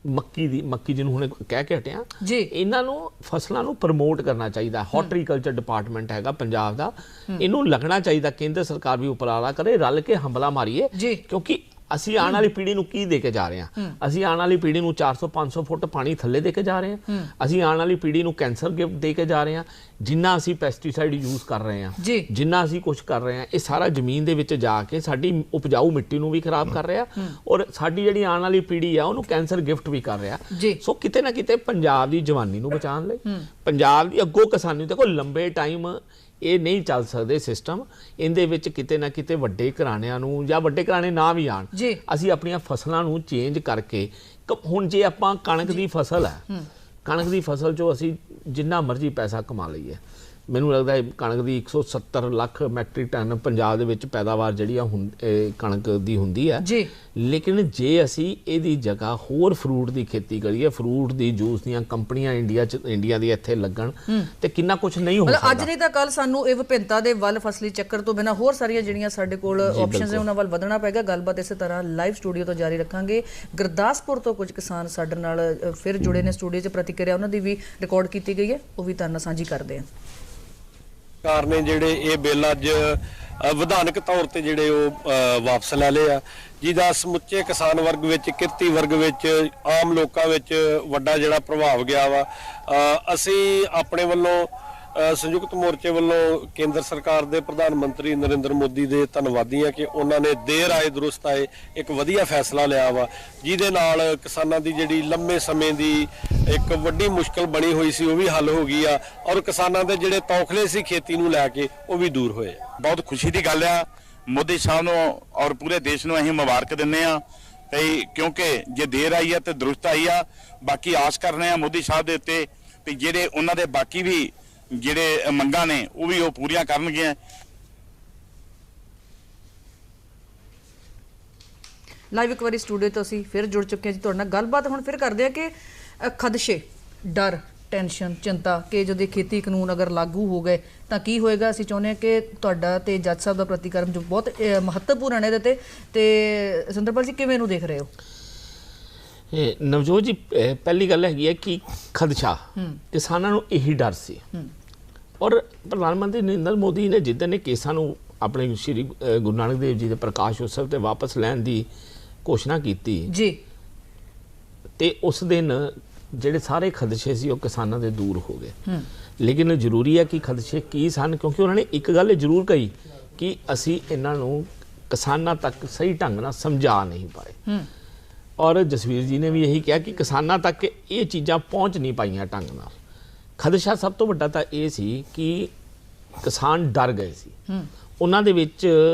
ਮੱਕੀ ਜਿਹਨੂੰ ਹੁਣ ਕਹਿ ਕੇ ਹਟਿਆ, ਇਹਨਾਂ ਨੂੰ ਫਸਲਾਂ ਨੂੰ ਪ੍ਰਮੋਟ ਕਰਨਾ ਚਾਹੀਦਾ। ਹਾਰਟੀਕਲਚਰ ਡਿਪਾਰਟਮੈਂਟ ਹੈਗਾ ਪੰਜਾਬ ਦਾ, ਇਹਨੂੰ ਲੱਗਣਾ ਚਾਹੀਦਾ। ਕੇਂਦਰ ਸਰਕਾਰ ਵੀ ਉਪਰਾਲਾ ਕਰੇ, ਰਲ ਕੇ ਹੰਬਲਾ ਮਾਰੀਏ, ਕਿਉਂਕਿ ਅਸੀਂ ਆਉਣ ਵਾਲੀ ਪੀੜ੍ਹੀ ਨੂੰ ਕੀ ਦੇ ਕੇ ਜਾ ਰਹੇ ਹਾਂ? ਅਸੀਂ ਆਉਣ ਵਾਲੀ ਪੀੜ੍ਹੀ ਨੂੰ 400-500 ਫੁੱਟ ਪਾਣੀ ਥੱਲੇ ਦੇ ਕੇ ਜਾ ਰਹੇ ਹਾਂ। ਅਸੀਂ ਆਉਣ ਵਾਲੀ ਪੀੜ੍ਹੀ ਨੂੰ ਕੈਂਸਰ ਗਿਫਟ ਦੇ ਕੇ ਜਾ ਰਹੇ ਹਾਂ। ਜਿੰਨਾ ਅਸੀਂ ਪੈਸਟੀਸਾਈਡ ਯੂਜ਼ ਕਰ ਰਹੇ ਹਾਂ, ਜਿੰਨਾ ਅਸੀਂ ਕੁਝ ਕਰ ਰਹੇ ਹਾਂ, ਇਹ ਸਾਰਾ ਜ਼ਮੀਨ ਦੇ ਵਿੱਚ ਜਾ ਕੇ ਸਾਡੀ ਉਪਜਾਊ ਮਿੱਟੀ ਨੂੰ ਵੀ ਖਰਾਬ ਕਰ ਰਿਹਾ ਔਰ ਸਾਡੀ ਜਿਹੜੀ ਆਉਣ ਵਾਲੀ ਪੀੜ੍ਹੀ ਆ ਉਹਨੂੰ ਕੈਂਸਰ ਗਿਫਟ ਵੀ ਕਰ ਰਿਹਾ। ਸੋ ਕਿਤੇ ਨਾ ਕਿਤੇ ਪੰਜਾਬ ਦੀ ਜਵਾਨੀ ਨੂੰ ਬਚਾਉਣ ਲਈ, ਪੰਜਾਬ ਦੀ ਅੱਗੋਂ ਕਿਸਾਨੀ, ਦੇਖੋ ਲੰਬੇ ਟਾਈਮ ਇਹ ਨਹੀਂ ਚੱਲ ਸਕਦੇ ਸਿਸਟਮ। ਇਹਦੇ ਵਿੱਚ ਕਿਤੇ ਨਾ ਕਿਤੇ ਵੱਡੇ ਘਰਾਣਿਆਂ ਨੂੰ ਜਾਂ ਵੱਡੇ ਘਰਾਣੇ ਨਾ ਵੀ ਆਣ, ਅਸੀਂ ਆਪਣੀਆਂ ਫਸਲਾਂ ਨੂੰ ਚੇਂਜ ਕਰਕੇ, ਹੁਣ ਜੇ ਆਪਾਂ ਕਣਕ ਦੀ ਫਸਲ ਹੈ, ਕਣਕ ਦੀ ਫਸਲ 'ਚੋਂ ਅਸੀਂ ਜਿੰਨਾ ਮਰਜ਼ੀ ਪੈਸਾ ਕਮਾ ਲਈਏ, ਮੈਨੂੰ ਲੱਗਦਾ ਹੈ ਕਣਕ ਦੀ 170 ਲੱਖ ਮੈਟ੍ਰਿਕ ਟਨ ਪੰਜਾਬ ਦੇ ਵਿੱਚ ਪੈਦਾਵਾਰ ਜਿਹੜੀ ਆ ਕਣਕ ਦੀ ਹੁੰਦੀ ਹੈ। ਲੇਕਿਨ ਜੇ ਅਸੀਂ ਇਹਦੀ ਜਗ੍ਹਾ ਹੋਰ ਫਰੂਟ ਦੀ ਖੇਤੀ ਕਰੀਏ, ਫਰੂਟ ਦੀ ਜੂਸ ਦੀਆਂ ਕੰਪਨੀਆਂ ਇੰਡੀਆ ਦੀ ਇੱਥੇ ਲੱਗਣ ਤੇ ਕਿੰਨਾ ਕੁਝ ਨਹੀਂ ਹੋ ਸਕਦਾ। ਅੱਜ ਨਹੀਂ ਤਾਂ ਕੱਲ ਸਾਨੂੰ ਇਹ ਵਿਭਿੰਨਤਾ ਦੇ ਵੱਲ, ਫਸਲੀ ਚੱਕਰ ਤੋਂ ਬਿਨਾਂ ਹੋਰ ਸਾਰੀਆਂ ਜਿਹੜੀਆਂ ਸਾਡੇ ਕੋਲ ਆਪਸ਼ਨਸ ਨੇ ਉਹਨਾਂ ਵੱਲ ਵਧਣਾ ਪਏਗਾ। ਗੱਲਬਾਤ ਇਸੇ ਤਰ੍ਹਾਂ ਲਾਈਵ ਸਟੂਡੀਓ ਤੋਂ ਜਾਰੀ ਰੱਖਾਂਗੇ। ਗੁਰਦਾਸਪੁਰ ਤੋਂ ਕੁਝ ਕਿਸਾਨ ਸਾਡੇ ਨਾਲ ਫਿਰ ਜੁੜੇ ਨੇ ਸਟੂਡੀਓ 'ਚ, ਪ੍ਰਤੀਕਿਰਿਆ ਉਹਨਾਂ ਦੀ ਵੀ ਰਿਕਾਰਡ ਕੀਤੀ ਗਈ ਹੈ, ਉਹ ਵੀ ਤੁਹਾਨੂੰ ਨਾਲ ਸਾਂਝੀ ਕਰਦੇ ਹਾਂ। ਸਰਕਾਰ ਨੇ ਜਿਹੜੇ ਇਹ ਬਿੱਲ ਅੱਜ ਵਿਧਾਨਕ ਤੌਰ ਤੇ ਜਿਹੜੇ ਉਹ ਵਾਪਸ ਲੈ ਲਏ ਆ, ਜਿਹਦਾ ਸਮੁੱਚੇ ਕਿਸਾਨ ਵਰਗ ਵਿੱਚ, ਕਿਰਤੀ ਵਰਗ ਵਿੱਚ, ਆਮ ਲੋਕਾਂ ਵਿੱਚ ਵੱਡਾ ਜਿਹੜਾ ਪ੍ਰਭਾਵ ਗਿਆ ਵਾ। ਅਸੀਂ ਆਪਣੇ ਵੱਲੋਂ ਸੰਯੁਕਤ ਮੋਰਚੇ ਵੱਲੋਂ ਕੇਂਦਰ ਸਰਕਾਰ ਦੇ ਪ੍ਰਧਾਨ ਮੰਤਰੀ ਨਰਿੰਦਰ ਮੋਦੀ ਦੇ ਧੰਨਵਾਦੀ ਆ ਕਿ ਉਹਨਾਂ ਨੇ ਦੇਰ ਆਏ ਦਰੁਸਤ ਆਏ ਇੱਕ ਵਧੀਆ ਫੈਸਲਾ ਲਿਆ ਵਾ, ਜਿਹਦੇ ਨਾਲ ਕਿਸਾਨਾਂ ਦੀ ਜਿਹੜੀ ਲੰਮੇ ਸਮੇਂ ਦੀ ਇੱਕ ਵੱਡੀ ਮੁਸ਼ਕਲ ਬਣੀ ਹੋਈ ਸੀ ਉਹ ਵੀ ਹੱਲ ਹੋ ਗਈ ਆ ਔਰ ਕਿਸਾਨਾਂ ਦੇ ਜਿਹੜੇ ਤੌਖਲੇ ਸੀ ਖੇਤੀ ਨੂੰ ਲੈ ਕੇ ਉਹ ਵੀ ਦੂਰ ਹੋਏ। ਬਹੁਤ ਖੁਸ਼ੀ ਦੀ ਗੱਲ ਆ। ਮੋਦੀ ਸਾਹਿਬ ਨੂੰ ਔਰ ਪੂਰੇ ਦੇਸ਼ ਨੂੰ ਅਸੀਂ ਮੁਬਾਰਕ ਦਿੰਦੇ ਆ ਤੇ ਕਿਉਂਕਿ ਜੇ ਦੇਰ ਆਈ ਆ ਤੇ ਦਰੁਸਤ ਆਈ ਆ। ਬਾਕੀ ਆਸ ਕਰ ਰਹੇ ਆ ਮੋਦੀ ਸਾਹਿਬ ਦੇ ਉੱਤੇ ਤੇ ਜਿਹੜੇ ਉਹਨਾਂ ਦੇ ਬਾਕੀ ਵੀ ਜਿਹੜੇ ਮੰਗਾਂ ਨੇ ਉਹ ਵੀ ਉਹ ਪੂਰੀਆਂ ਕਰਨਗੇ। ਲਾਈਵ ਇੱਕ ਵਾਰੀ ਸਟੂਡੀਓ ਤੋਂ ਅਸੀਂ ਫਿਰ ਜੁੜ ਚੁੱਕੇ ਹਾਂ ਜੀ ਤੁਹਾਡੇ ਨਾਲ। ਗੱਲਬਾਤ ਹੁਣ ਫਿਰ ਕਰਦੇ ਹਾਂ ਕਿ ਖਦਸ਼ੇ, ਡਰ, ਟੈਨਸ਼ਨ, ਚਿੰਤਾ ਕਿ ਜਦੋਂ ਖੇਤੀ ਕਾਨੂੰਨ ਅਗਰ ਲਾਗੂ ਹੋ ਗਏ ਤਾਂ ਕੀ ਹੋਏਗਾ। ਅਸੀਂ ਚਾਹੁੰਦੇ ਹਾਂ ਕਿ ਤੁਹਾਡਾ ਤੇ ਜੱਜ ਸਾਹਿਬ ਦਾ ਪ੍ਰਤੀਕਰਮ ਜੋ ਬਹੁਤ ਮਹੱਤਵਪੂਰਨ ਹੈ ਇਹਦੇ ਤੇ ਸਿੰਦਰਪਾਲ ਜੀ ਕਿਵੇਂ ਇਹਨੂੰ ਦੇਖ ਰਹੇ ਹੋ? ਨਵਜੋਤ ਜੀ, ਪਹਿਲੀ ਗੱਲ ਹੈਗੀ ਹੈ ਕਿ ਖਦਸ਼ਾ ਕਿਸਾਨਾਂ ਨੂੰ ਇਹੀ ਡਰ ਸੀ ਔਰ ਪ੍ਰਧਾਨ ਮੰਤਰੀ ਨਰਿੰਦਰ ਮੋਦੀ ਨੇ ਜਿੱਦਣ ਇਹ ਕੇਸਾਂ ਨੂੰ ਆਪਣੇ ਸ਼੍ਰੀ ਗੁਰੂ ਨਾਨਕ ਦੇਵ ਜੀ ਦੇ ਪ੍ਰਕਾਸ਼ ਉਤਸਵ ਤੇ ਵਾਪਸ ਲੈਣ ਦੀ ਘੋਸ਼ਣਾ ਕੀਤੀ ਜੀ, ਤੇ ਉਸ ਦਿਨ ਜਿਹੜੇ ਸਾਰੇ ਖਦਸ਼ੇ ਸੀ ਉਹ ਕਿਸਾਨਾਂ ਦੇ ਦੂਰ ਹੋ ਗਏ। ਲੇਕਿਨ ਜ਼ਰੂਰੀ ਹੈ ਕਿ ਖਦਸ਼ੇ ਕੀ ਸਨ, ਕਿਉਂਕਿ ਉਹਨਾਂ ਨੇ ਇੱਕ ਗੱਲ ਜ਼ਰੂਰ ਕਹੀ ਕਿ ਅਸੀਂ ਇਹਨਾਂ ਨੂੰ ਕਿਸਾਨਾਂ ਤੱਕ ਸਹੀ ਢੰਗ ਨਾਲ ਸਮਝਾ ਨਹੀਂ ਪਾਏ ਔਰ ਜਸਵੀਰ ਜੀ ਨੇ ਵੀ ਇਹੀ ਕਿਹਾ ਕਿ ਕਿਸਾਨਾਂ ਤੱਕ ਇਹ ਚੀਜ਼ਾਂ ਪਹੁੰਚ ਨਹੀਂ ਪਾਈਆਂ ਢੰਗ ਨਾਲ। ਖਦਸ਼ਾ ਸਭ ਤੋਂ ਵੱਡਾ ਤਾਂ ਇਹ ਸੀ ਕਿ ਕਿਸਾਨ ਡਰ ਗਏ ਸੀ। ਉਹਨਾਂ ਦੇ ਵਿੱਚ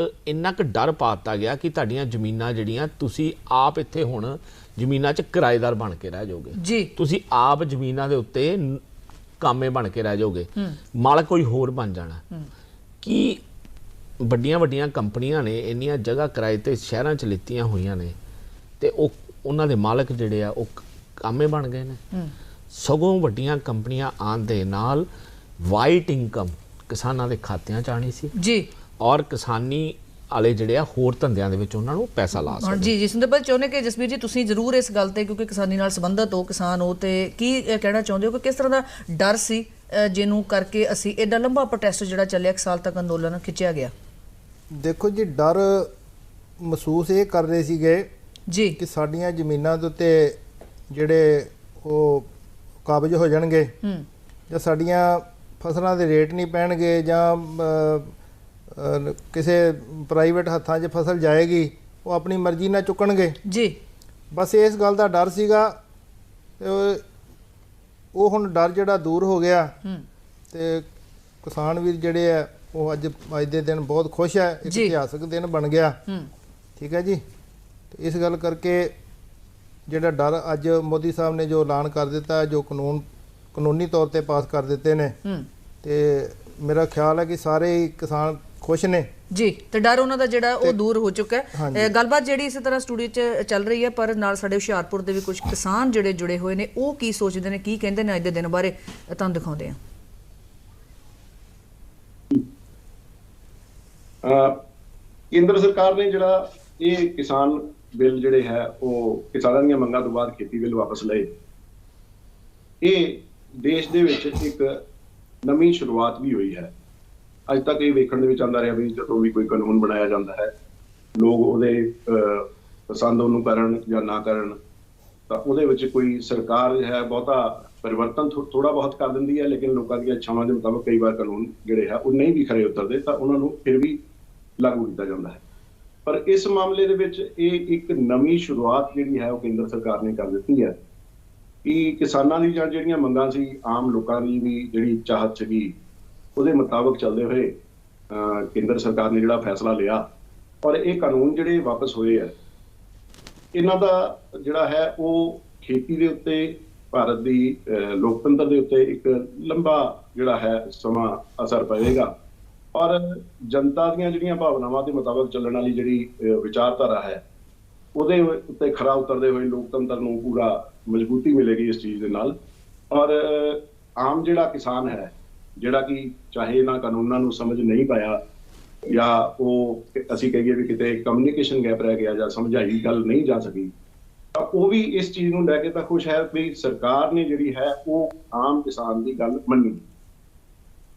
ਇੰਨਾ ਕੁ ਡਰ ਪਾ ਦਿੱਤਾ ਗਿਆ ਕਿ ਤੁਹਾਡੀਆਂ ਜ਼ਮੀਨਾਂ ਜਿਹੜੀਆਂ ਤੁਸੀਂ ਆਪ ਇੱਥੇ ਹੁਣ ਜ਼ਮੀਨਾਂ 'ਚ ਕਿਰਾਏਦਾਰ ਬਣ ਕੇ ਰਹਿ ਜਾਓਗੇ ਜੀ, ਤੁਸੀਂ ਆਪ ਜ਼ਮੀਨਾਂ ਦੇ ਉੱਤੇ ਕਾਮੇ ਬਣ ਕੇ ਰਹਿ ਜਾਓਗੇ, ਮਾਲਕ ਕੋਈ ਹੋਰ ਬਣ ਜਾਣਾ। ਕਿ ਵੱਡੀਆਂ ਵੱਡੀਆਂ ਕੰਪਨੀਆਂ ਨੇ ਇੰਨੀਆਂ ਜਗ੍ਹਾ ਕਿਰਾਏ ਤੇ ਸ਼ਹਿਰਾਂ 'ਚ ਲਿੱਤੀਆਂ ਹੋਈਆਂ ਨੇ ਤੇ ਉਹ ਉਹਨਾਂ ਦੇ ਮਾਲਕ ਜਿਹੜੇ ਆ ਉਹ ਕਾਮੇ ਬਣ ਗਏ ਨੇ। ਸਗੋਂ ਵੱਡੀਆਂ ਕੰਪਨੀਆਂ ਆਉਣ ਦੇ ਨਾਲ ਵਾਈਟ ਇਨਕਮ ਕਿਸਾਨਾਂ ਦੇ ਖਾਤਿਆਂ 'ਚ ਆਣੀ ਸੀ ਜੀ ਔਰ ਕਿਸਾਨੀ ਵਾਲੇ ਜਿਹੜੇ ਆ ਹੋਰ ਧੰਦਿਆਂ ਦੇ ਵਿੱਚ ਉਹਨਾਂ ਨੂੰ ਪੈਸਾ ਲਾ ਸਕਦੇ। ਜੀ ਜਸਵਿੰਦਰ ਭਾਈ ਚਾਹੁੰਦੇ ਕਿ ਜਸਵੀਰ ਜੀ ਤੁਸੀਂ ਜ਼ਰੂਰ ਇਸ ਗੱਲ ਤੇ, ਕਿਉਂਕਿ ਕਿਸਾਨੀ ਨਾਲ ਸੰਬੰਧਿਤ ਹੋ, ਕਿਸਾਨ ਹੋ, ਤੇ ਕੀ ਕਹਿਣਾ ਚਾਹੁੰਦੇ ਹੋ ਕਿ ਕਿਸ ਤਰ੍ਹਾਂ ਦਾ ਡਰ ਸੀ ਜਿਹਨੂੰ ਕਰਕੇ ਅਸੀਂ ਐਡਾ ਲੰਬਾ ਪ੍ਰੋਟੈਸਟ ਜਿਹੜਾ ਚੱਲਿਆ, 1 ਸਾਲ ਤੱਕ ਅੰਦੋਲਨ ਖਿੱਚਿਆ ਗਿਆ? ਦੇਖੋ ਜੀ, ਡਰ ਮਹਿਸੂਸ ਇਹ ਕਰ ਰਹੇ ਸੀਗੇ ਜੀ ਕਿ ਸਾਡੀਆਂ ਜ਼ਮੀਨਾਂ ਦੇ ਉੱਤੇ ਜਿਹੜੇ ਉਹ ਕਾਬਜ਼ ਹੋ ਜਾਣਗੇ ਜਾਂ ਸਾਡੀਆਂ ਫਸਲਾਂ ਦੇ ਰੇਟ ਨਹੀਂ ਪੈਣਗੇ ਜਾਂ ਕਿਸੇ ਪ੍ਰਾਈਵੇਟ ਹੱਥਾਂ 'ਚ ਫਸਲ ਜਾਏਗੀ, ਉਹ ਆਪਣੀ ਮਰਜ਼ੀ ਨਾਲ ਚੁੱਕਣਗੇ ਜੀ। ਬਸ ਇਸ ਗੱਲ ਦਾ ਡਰ ਸੀਗਾ ਤੇ ਉਹ ਹੁਣ ਡਰ ਜਿਹੜਾ ਦੂਰ ਹੋ ਗਿਆ ਤੇ ਕਿਸਾਨ ਵੀਰ ਜਿਹੜੇ ਆ ਉਹ ਅੱਜ ਦੇ ਦਿਨ ਬਹੁਤ ਖੁਸ਼ ਹੈ। ਇੱਕ ਇਤਿਹਾਸਕ ਦਿਨ ਬਣ ਗਿਆ। ਠੀਕ ਹੈ ਜੀ। ਤੇ ਇਸ ਗੱਲ ਕਰਕੇ ਜਿਹੜਾ ਡਰ ਅੱਜ ਮੋਦੀ ਸਾਹਿਬ ਨੇ ਜੋ ਐਲਾਨ ਕਰ ਦਿੱਤਾ, ਜੋ ਕਾਨੂੰਨੀ ਤੌਰ ਤੇ ਪਾਸ ਕਰ ਦਿੱਤੇ ਨੇ, ਤੇ ਮੇਰਾ ਖਿਆਲ ਹੈ ਕਿ ਸਾਰੇ ਹੀ ਕਿਸਾਨ ਖੁਸ਼ ਨੇ ਜੀ, ਤੇ ਡਰ ਉਹਨਾਂ ਦਾ ਜਿਹੜਾ ਉਹ ਦੂਰ ਹੋ ਚੁੱਕਾ ਹੈ। ਗੱਲਬਾਤ ਜਿਹੜੀ ਇਸੇ ਤਰ੍ਹਾਂ ਸਟੂਡੀਓ 'ਚ ਚੱਲ ਰਹੀ ਹੈ, ਪਰ ਨਾਲ ਸਾਡੇ ਹੁਸ਼ਿਆਰਪੁਰ ਦੇ ਵੀ ਕੁਝ ਕਿਸਾਨ ਜਿਹੜੇ ਜੁੜੇ ਹੋਏ ਨੇ, ਉਹ ਕੀ ਸੋਚਦੇ ਨੇ, ਕੀ ਕਹਿੰਦੇ ਨੇ ਅੱਜ ਦੇ ਦਿਨ ਬਾਰੇ, ਤੁਹਾਨੂੰ ਦਿਖਾਉਂਦੇ ਹਾਂ। ਕੇਂਦਰ ਸਰਕਾਰ ਨੇ ਜਿਹੜਾ ਇਹ ਕਿਸਾਨ ਬਿੱਲ ਜਿਹੜੇ ਹੈ ਉਹ ਕਿਸਾਨਾਂ ਦੀਆਂ ਮੰਗਾਂ ਤੋਂ ਬਾਅਦ ਖੇਤੀ ਬਿੱਲ ਵਾਪਸ ਲਏ, ਇਹ ਦੇਸ਼ ਦੇ ਵਿੱਚ ਇੱਕ ਨਵੀਂ ਸ਼ੁਰੂਆਤ ਵੀ ਹੋਈ ਹੈ। ਅੱਜ ਤੱਕ ਇਹ ਵੇਖਣ ਦੇ ਵਿੱਚ ਆਉਂਦਾ ਰਿਹਾ ਵੀ ਜਦੋਂ ਵੀ ਕੋਈ ਕਾਨੂੰਨ ਬਣਾਇਆ ਜਾਂਦਾ ਹੈ, ਲੋਕ ਉਹਦੇ ਪਸੰਦ ਉਹਨੂੰ ਕਰਨ ਜਾਂ ਨਾ ਕਰਨ, ਤਾਂ ਉਹਦੇ ਵਿੱਚ ਕੋਈ ਸਰਕਾਰ ਹੈ ਬਹੁਤਾ ਪਰਿਵਰਤਨ ਥੋੜਾ ਬਹੁਤ ਕਰ ਦਿੰਦੀ ਹੈ, ਲੇਕਿਨ ਲੋਕਾਂ ਦੀਆਂ ਇੱਛਾਵਾਂ ਦੇ ਮੁਤਾਬਕ ਕਈ ਵਾਰ ਕਾਨੂੰਨ ਜਿਹੜੇ ਹੈ ਉਹ ਨਹੀਂ ਵੀ ਖਰੇ ਉਤਰਦੇ, ਤਾਂ ਉਹਨਾਂ ਨੂੰ ਫਿਰ ਵੀ ਲਾਗੂ ਕੀਤਾ ਜਾਂਦਾ ਹੈ। ਪਰ ਇਸ ਮਾਮਲੇ ਦੇ ਵਿੱਚ ਇਹ ਇੱਕ ਨਵੀਂ ਸ਼ੁਰੂਆਤ ਜਿਹੜੀ ਹੈ ਉਹ ਕੇਂਦਰ ਸਰਕਾਰ ਨੇ ਕਰ ਦਿੱਤੀ ਹੈ ਕਿ ਕਿਸਾਨਾਂ ਦੀ ਜਿਹੜੀਆਂ ਮੰਗਾਂ ਸੀ, ਆਮ ਲੋਕਾਂ ਦੀ ਵੀ ਜਿਹੜੀ ਚਾਹਤ ਸੀਗੀ, ਉਹਦੇ ਮੁਤਾਬਕ ਚੱਲਦੇ ਹੋਏ ਕੇਂਦਰ ਸਰਕਾਰ ਨੇ ਜਿਹੜਾ ਫੈਸਲਾ ਲਿਆ ਔਰ ਇਹ ਕਾਨੂੰਨ ਜਿਹੜੇ ਵਾਪਸ ਹੋਏ ਆ, ਇਹਨਾਂ ਦਾ ਜਿਹੜਾ ਹੈ ਉਹ ਖੇਤੀ ਦੇ ਉੱਤੇ, ਭਾਰਤ ਦੀ ਲੋਕਤੰਤਰ ਦੇ ਉੱਤੇ ਇੱਕ ਲੰਬਾ ਜਿਹੜਾ ਹੈ ਸਮਾਂ ਅਸਰ ਪਵੇਗਾ ਔਰ ਜਨਤਾ ਦੀਆਂ ਜਿਹੜੀਆਂ ਭਾਵਨਾਵਾਂ ਦੇ ਮੁਤਾਬਕ ਚੱਲਣ ਵਾਲੀ ਜਿਹੜੀ ਵਿਚਾਰਧਾਰਾ ਹੈ ਉਹਦੇ ਉੱਤੇ ਖਰਾ ਉਤਰਦੇ ਹੋਏ ਲੋਕਤੰਤਰ ਨੂੰ ਪੂਰਾ ਮਜ਼ਬੂਤੀ ਮਿਲੇਗੀ ਇਸ ਚੀਜ਼ ਦੇ ਨਾਲ। ਔਰ ਆਮ ਜਿਹੜਾ ਕਿਸਾਨ ਹੈ, ਜਿਹੜਾ ਕਿ ਚਾਹੇ ਇਹਨਾਂ ਕਾਨੂੰਨਾਂ ਨੂੰ ਸਮਝ ਨਹੀਂ ਪਾਇਆ ਜਾਂ ਉਹ ਅਸੀਂ ਕਹੀਏ ਵੀ ਕਿਤੇ ਕਮਿਊਨੀਕੇਸ਼ਨ ਗੈਪ ਰਹਿ ਗਿਆ ਜਾਂ ਸਮਝਾਈ ਗੱਲ ਨਹੀਂ ਜਾ ਸਕੀ, ਤਾਂ ਉਹ ਵੀ ਇਸ ਚੀਜ਼ ਨੂੰ ਲੈ ਕੇ ਤਾਂ ਖੁਸ਼ ਹੈ ਵੀ ਸਰਕਾਰ ਨੇ ਜਿਹੜੀ ਹੈ ਉਹ ਆਮ ਕਿਸਾਨ ਦੀ ਗੱਲ ਮੰਨੀ,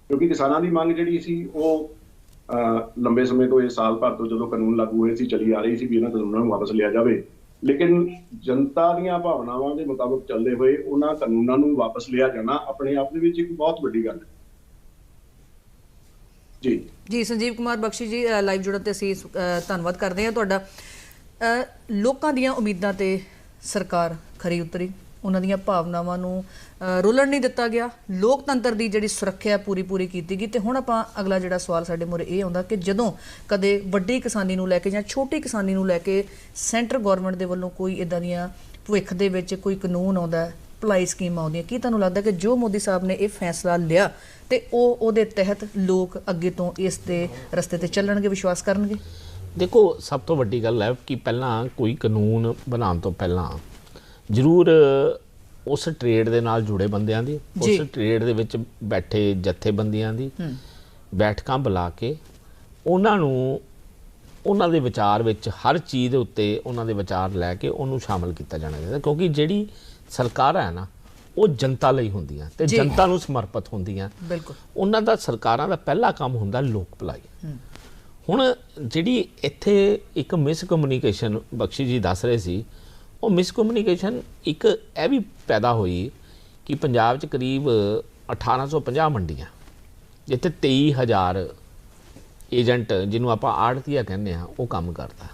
ਕਿਉਂਕਿ ਕਿਸਾਨਾਂ ਦੀ ਮੰਗ ਜਿਹੜੀ ਸੀ ਉਹ ਲੰਬੇ ਸਮੇਂ ਤੋਂ, ਇਹ ਸਾਲ ਭਰ ਤੋਂ ਜਦੋਂ ਕਾਨੂੰਨ ਲਾਗੂ ਹੋਏ ਸੀ, ਚਲੀ ਆ ਰਹੀ ਸੀ ਵੀ ਇਹਨਾਂ ਕਾਨੂੰਨਾਂ ਨੂੰ ਵਾਪਸ ਲਿਆ ਜਾਵੇ, ਲੇਕਿਨ ਜਨਤਾ ਦੀਆਂ ਭਾਵਨਾਵਾਂ ਦੇ ਮੁਤਾਬਕ ਚੱਲਦੇ ਹੋਏ ਉਹਨਾਂ ਕਾਨੂੰਨਾਂ ਨੂੰ ਵਾਪਸ ਲਿਆ ਜਾਣਾ ਆਪਣੇ ਆਪ ਦੇ ਵਿੱਚ ਇੱਕ ਬਹੁਤ ਵੱਡੀ ਗੱਲ ਹੈ। ਜੀ ਜੀ ਸੰਜੀਵ ਕੁਮਾਰ ਬਖਸ਼ੀ ਜੀ, ਲਾਈਵ ਜੁੜਨ ਤੇ ਅਸੀਂ ਧੰਨਵਾਦ ਕਰਦੇ ਹਾਂ ਤੁਹਾਡਾ। ਲੋਕਾਂ ਦੀਆਂ ਉਮੀਦਾਂ ਤੇ ਸਰਕਾਰ ਖਰੀ ਉਤਰੀ, ਉਹਨਾਂ ਦੀਆਂ ਭਾਵਨਾਵਾਂ ਨੂੰ ਰੁਲਣ ਨਹੀਂ ਦਿੱਤਾ ਗਿਆ, ਲੋਕਤੰਤਰ ਦੀ ਜਿਹੜੀ ਸੁਰੱਖਿਆ ਪੂਰੀ ਕੀਤੀ ਗਈ। ਤੇ ਹੁਣ ਆਪਾਂ ਅਗਲਾ ਜਿਹੜਾ ਸਵਾਲ ਸਾਡੇ ਮੂਹਰੇ ਇਹ ਆਉਂਦਾ ਕਿ ਜਦੋਂ ਕਦੇ ਵੱਡੀ ਕਿਸਾਨੀ ਨੂੰ ਲੈ ਕੇ ਜਾਂ ਛੋਟੀ ਕਿਸਾਨੀ ਨੂੰ ਲੈ ਕੇ ਸੈਂਟਰ ਗਵਰਨਮੈਂਟ ਦੇ ਵੱਲੋਂ ਕੋਈ ਇੱਦਾਂ ਦੀਆਂ ਭਵਿੱਖ ਦੇ ਵਿੱਚ ਕੋਈ ਕਾਨੂੰਨ ਆਉਂਦਾ, ਭਲਾਈ ਸਕੀਮਾਂ ਆਉਂਦੀਆਂ, ਕੀ ਤੁਹਾਨੂੰ ਲੱਗਦਾ ਕਿ ਜੋ ਮੋਦੀ ਸਾਹਿਬ ਨੇ ਇਹ ਫੈਸਲਾ ਲਿਆ ਤੇ ਉਹਦੇ ਤਹਿਤ ਲੋਕ ਅੱਗੇ ਤੋਂ ਇਸ ਦੇ ਰਸਤੇ ਤੇ ਚੱਲਣਗੇ, ਵਿਸ਼ਵਾਸ ਕਰਨਗੇ? ਦੇਖੋ, ਸਭ ਤੋਂ ਵੱਡੀ ਗੱਲ ਹੈ ਕਿ ਪਹਿਲਾਂ ਕੋਈ ਕਾਨੂੰਨ ਬਣਾਉਣ ਤੋਂ ਪਹਿਲਾਂ ਜ਼ਰੂਰ ਉਸ ਟ੍ਰੇਡ ਦੇ ਨਾਲ ਜੁੜੇ ਬੰਦਿਆਂ ਦੀ, ਉਸ ਟ੍ਰੇਡ ਦੇ ਵਿੱਚ ਬੈਠੇ ਜਥੇਬੰਦੀਆਂ ਦੀ ਬੈਠਕਾਂ ਬੁਲਾ ਕੇ ਉਹਨਾਂ ਨੂੰ, ਉਹਨਾਂ ਦੇ ਵਿਚਾਰ ਵਿੱਚ ਹਰ ਚੀਜ਼ ਦੇ ਉੱਤੇ ਉਹਨਾਂ ਦੇ ਵਿਚਾਰ ਲੈ ਕੇ ਉਹਨੂੰ ਸ਼ਾਮਲ ਕੀਤਾ ਜਾਣਾ ਚਾਹੀਦਾ, ਕਿਉਂਕਿ ਜਿਹੜੀ ਸਰਕਾਰਾਂ ਹੈ ਨਾ ਉਹ ਜਨਤਾ ਲਈ ਹੁੰਦੀਆਂ ਤੇ ਜਨਤਾ ਨੂੰ ਸਮਰਪਿਤ ਹੁੰਦੀਆਂ। ਬਿਲਕੁਲ, ਉਹਨਾਂ ਦਾ, ਸਰਕਾਰਾਂ ਦਾ ਪਹਿਲਾ ਕੰਮ ਹੁੰਦਾ ਲੋਕ ਭਲਾਈ। ਹੁਣ ਜਿਹੜੀ ਇੱਥੇ ਇੱਕ ਮਿਸਕਮਿਊਨੀਕੇਸ਼ਨ ਬਖਸ਼ੀ ਜੀ ਦੱਸ ਰਹੇ ਸੀ, ਉਹ ਮਿਸਕਮਿਊਨੀਕੇਸ਼ਨ ਇੱਕ ਇਹ ਵੀ ਪੈਦਾ ਹੋਈ ਕਿ ਪੰਜਾਬ 'ਚ ਕਰੀਬ 1850 ਮੰਡੀਆਂ, ਜਿੱਥੇ 23,000 ਏਜੰਟ, ਜਿਹਨੂੰ ਆਪਾਂ ਆੜਤੀਆ ਕਹਿੰਦੇ ਹਾਂ, ਉਹ ਕੰਮ ਕਰਦਾ।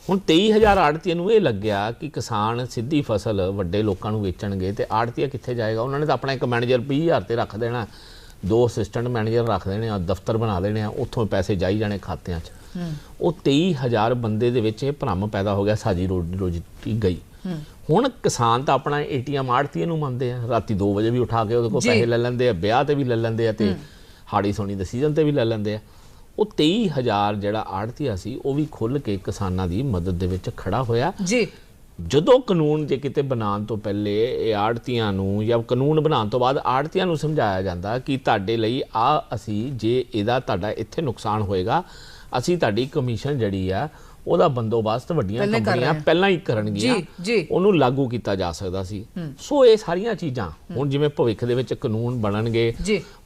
ਹੁਣ 23,000 ਆੜਤੀਆਂ ਨੂੰ ਇਹ ਲੱਗਿਆ ਕਿ ਕਿਸਾਨ ਸਿੱਧੀ ਫਸਲ ਵੱਡੇ ਲੋਕਾਂ ਨੂੰ ਵੇਚਣਗੇ ਤੇ ਆੜਤੀਆ ਕਿੱਥੇ ਜਾਏਗਾ? ਉਹਨਾਂ ਨੇ ਤਾਂ ਆਪਣਾ ਇੱਕ ਮੈਨੇਜਰ 20,000 ਤੇ ਰੱਖ ਦੇਣਾ, 2 ਅਸਿਸਟੈਂਟ ਮੈਨੇਜਰ ਰੱਖ ਦੇਣੇ ਆ, ਦਫ਼ਤਰ ਬਣਾ ਦੇਣੇ ਆ, ਉੱਥੋਂ ਪੈਸੇ ਜਾਈ ਜਾਣੇ ਖਾਤਿਆਂ 'ਚ। ਉਹ 23,000 ਬੰਦੇ ਦੇ ਵਿੱਚ ਇਹ ਭਰਮ ਪੈਦਾ ਹੋ ਗਿਆ, ਸਾਜੀ ਰੋਜੀ ਗਈ। ਹੁਣ ਕਿਸਾਨ ਤਾਂ ਆਪਣਾ ATM ਆੜਤੀਏ ਨੂੰ ਮੰਨਦੇ ਆ, ਰਾਤੀ 2 ਵਜੇ ਵੀ ਉਠਾ ਕੇ ਉਹਦੇ ਕੋਲ ਪੈਸੇ ਲੈ ਲੈਂਦੇ ਆ, ਵਿਆਹ ਤੇ ਵੀ ਲੈ ਲੈਂਦੇ ਆ ਤੇ ਹਾੜੀ ਸੋਣੀ ਦੇ ਸੀਜ਼ਨ ਤੇ ਵੀ ਲੈ ਲੈਂਦੇ ਆ। ਉਹ 23,000 ਜਿਹੜਾ ਆੜਤੀਆ ਸੀ ਉਹ ਵੀ ਖੁੱਲ੍ਹ ਕੇ ਕਿਸਾਨਾਂ ਦੀ ਮਦਦ ਦੇ ਵਿੱਚ ਖੜਾ ਹੋਇਆ ਜੀ। ਜਦੋਂ ਕਾਨੂੰਨ ਜੇ ਕਿਤੇ ਬਣਾਉਣ ਤੋਂ ਪਹਿਲੇ ਇਹ ਆੜਤੀਆਂ ਨੂੰ ਜਾਂ ਕਾਨੂੰਨ ਬਣਾਉਣ ਤੋਂ ਬਾਅਦ ਆੜਤੀਆਂ ਨੂੰ ਸਮਝਾਇਆ ਜਾਂਦਾ ਕਿ ਤੁਹਾਡੇ ਲਈ ਅਸੀਂ ਜੇ ਇਹਦਾ ਤੁਹਾਡਾ ਇੱਥੇ ਨੁਕਸਾਨ ਹੋਏਗਾ, ਅਸੀਂ ਤੁਹਾਡੀ ਕਮਿਸ਼ਨ ਜਿਹੜੀ ਆ ਉਹਦਾ ਬੰਦੋਬਸਤ ਵੱਡੀਆਂ ਕੰਪਨੀਆਂ ਪਹਿਲਾਂ ਹੀ ਕਰਨਗੀਆਂ, ਉਹਨੂੰ ਲਾਗੂ ਕੀਤਾ ਜਾ ਸਕਦਾ ਸੀ। ਸੋ ਇਹ ਸਾਰੀਆਂ ਚੀਜ਼ਾਂ ਹੁਣ ਜਿਵੇਂ ਭਵਿੱਖ ਦੇ ਵਿੱਚ ਕਾਨੂੰਨ ਬਣਨਗੇ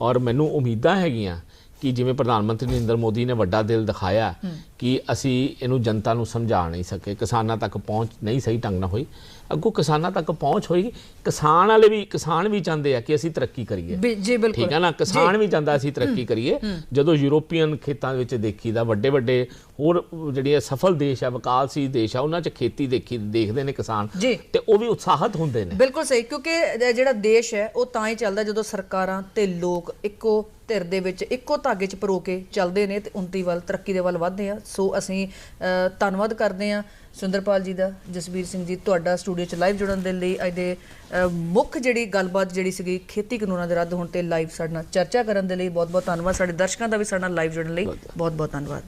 ਔਰ ਮੈਨੂੰ ਉਮੀਦਾਂ ਹੈਗੀਆਂ ਕਿ ਜਿਵੇਂ ਪ੍ਰਧਾਨ ਮੰਤਰੀ ਨਰਿੰਦਰ ਮੋਦੀ ਨੇ ਵੱਡਾ ਦਿਲ ਦਿਖਾਇਆ ਕਿ ਅਸੀਂ ਇਹਨੂੰ ਜਨਤਾ ਨੂੰ ਸਮਝਾ ਨਹੀਂ ਸਕੇ, ਕਿਸਾਨਾਂ ਤੱਕ ਪਹੁੰਚ ਨਹੀਂ ਸਹੀ ਢੰਗ ਨਾਲ ਹੋਈ, ਅੱਗੋਂ ਕਿਸਾਨਾਂ ਤੱਕ ਪਹੁੰਚ ਹੋਏਗੀ। ਕਿਸਾਨ ਵੀ ਚਾਹੁੰਦੇ ਆ ਕਿ ਅਸੀਂ ਤਰੱਕੀ ਕਰੀਏ, ਠੀਕ ਹੈ ਨਾ, ਕਿਸਾਨ ਵੀ ਚਾਹੁੰਦਾ ਅਸੀਂ ਤਰੱਕੀ ਕਰੀਏ। ਜਦੋਂ ਯੂਰੋਪੀਅਨ ਖੇਤਾਂ ਵਿੱਚ ਦੇਖੀਦਾ ਵੱਡੇ ਵੱਡੇ ਹੋਰ ਜਿਹੜੀਆਂ ਸਫਲ ਦੇਸ਼ ਆ, ਵਿਕਾਸਸ਼ੀਲ ਦੇਸ਼ ਆ, ਉਹਨਾਂ 'ਚ ਖੇਤੀ ਦੇਖਦੇ ਨੇ ਕਿਸਾਨ ਤੇ ਉਹ ਵੀ ਉਤਸ਼ਾਹਤ ਹੁੰਦੇ ਨੇ। ਬਿਲਕੁਲ ਸਹੀ, ਕਿਉਂਕਿ ਜਿਹੜਾ ਦੇਸ਼ ਹੈ ਉਹ ਤਾਂ ਹੀ ਚੱਲਦਾ ਜਦੋਂ ਸਰਕਾਰਾਂ ਤੇ ਲੋਕ ਇੱਕੋ ਧਿਰ ਦੇ ਵਿੱਚ ਇੱਕੋ ਧਾਗੇ 'ਚ ਪਰੋ ਕੇ ਚੱਲਦੇ ਨੇ ਤੇ ਉੱਨਤੀ ਵੱਲ, ਤਰੱਕੀ ਦੇ ਵੱਲ ਵੱਧਦੇ ਆ। ਸੋ ਅਸੀਂ ਧੰਨਵਾਦ ਕਰਦੇ ਹਾਂ ਸੁੰਦਰਪਾਲ ਜੀ ਦਾ, ਜਸਬੀਰ ਸਿੰਘ ਜੀ ਤੁਹਾਡਾ ਸਟੂਡੀਓ 'ਚ ਲਾਈਵ ਜੁੜਨ ਦੇ ਲਈ। ਅੱਜ ਦੇ ਮੁੱਖ ਜਿਹੜੀ ਗੱਲਬਾਤ ਜਿਹੜੀ ਸੀਗੀ ਖੇਤੀ ਕਾਨੂੰਨਾਂ ਦੇ ਰੱਦ ਹੋਣ ਤੇ ਲਾਈਵ ਸਾਡੇ ਨਾਲ ਚਰਚਾ ਕਰਨ ਦੇ ਲਈ ਬਹੁਤ ਬਹੁਤ ਧੰਨਵਾਦ। ਸਾਡੇ ਦਰਸ਼ਕਾਂ ਦਾ ਵੀ ਸਾਡੇ ਨਾਲ ਲਾਈਵ ਜੁੜਨ ਲਈ ਬਹੁਤ ਬਹੁਤ ਧੰਨਵਾਦ।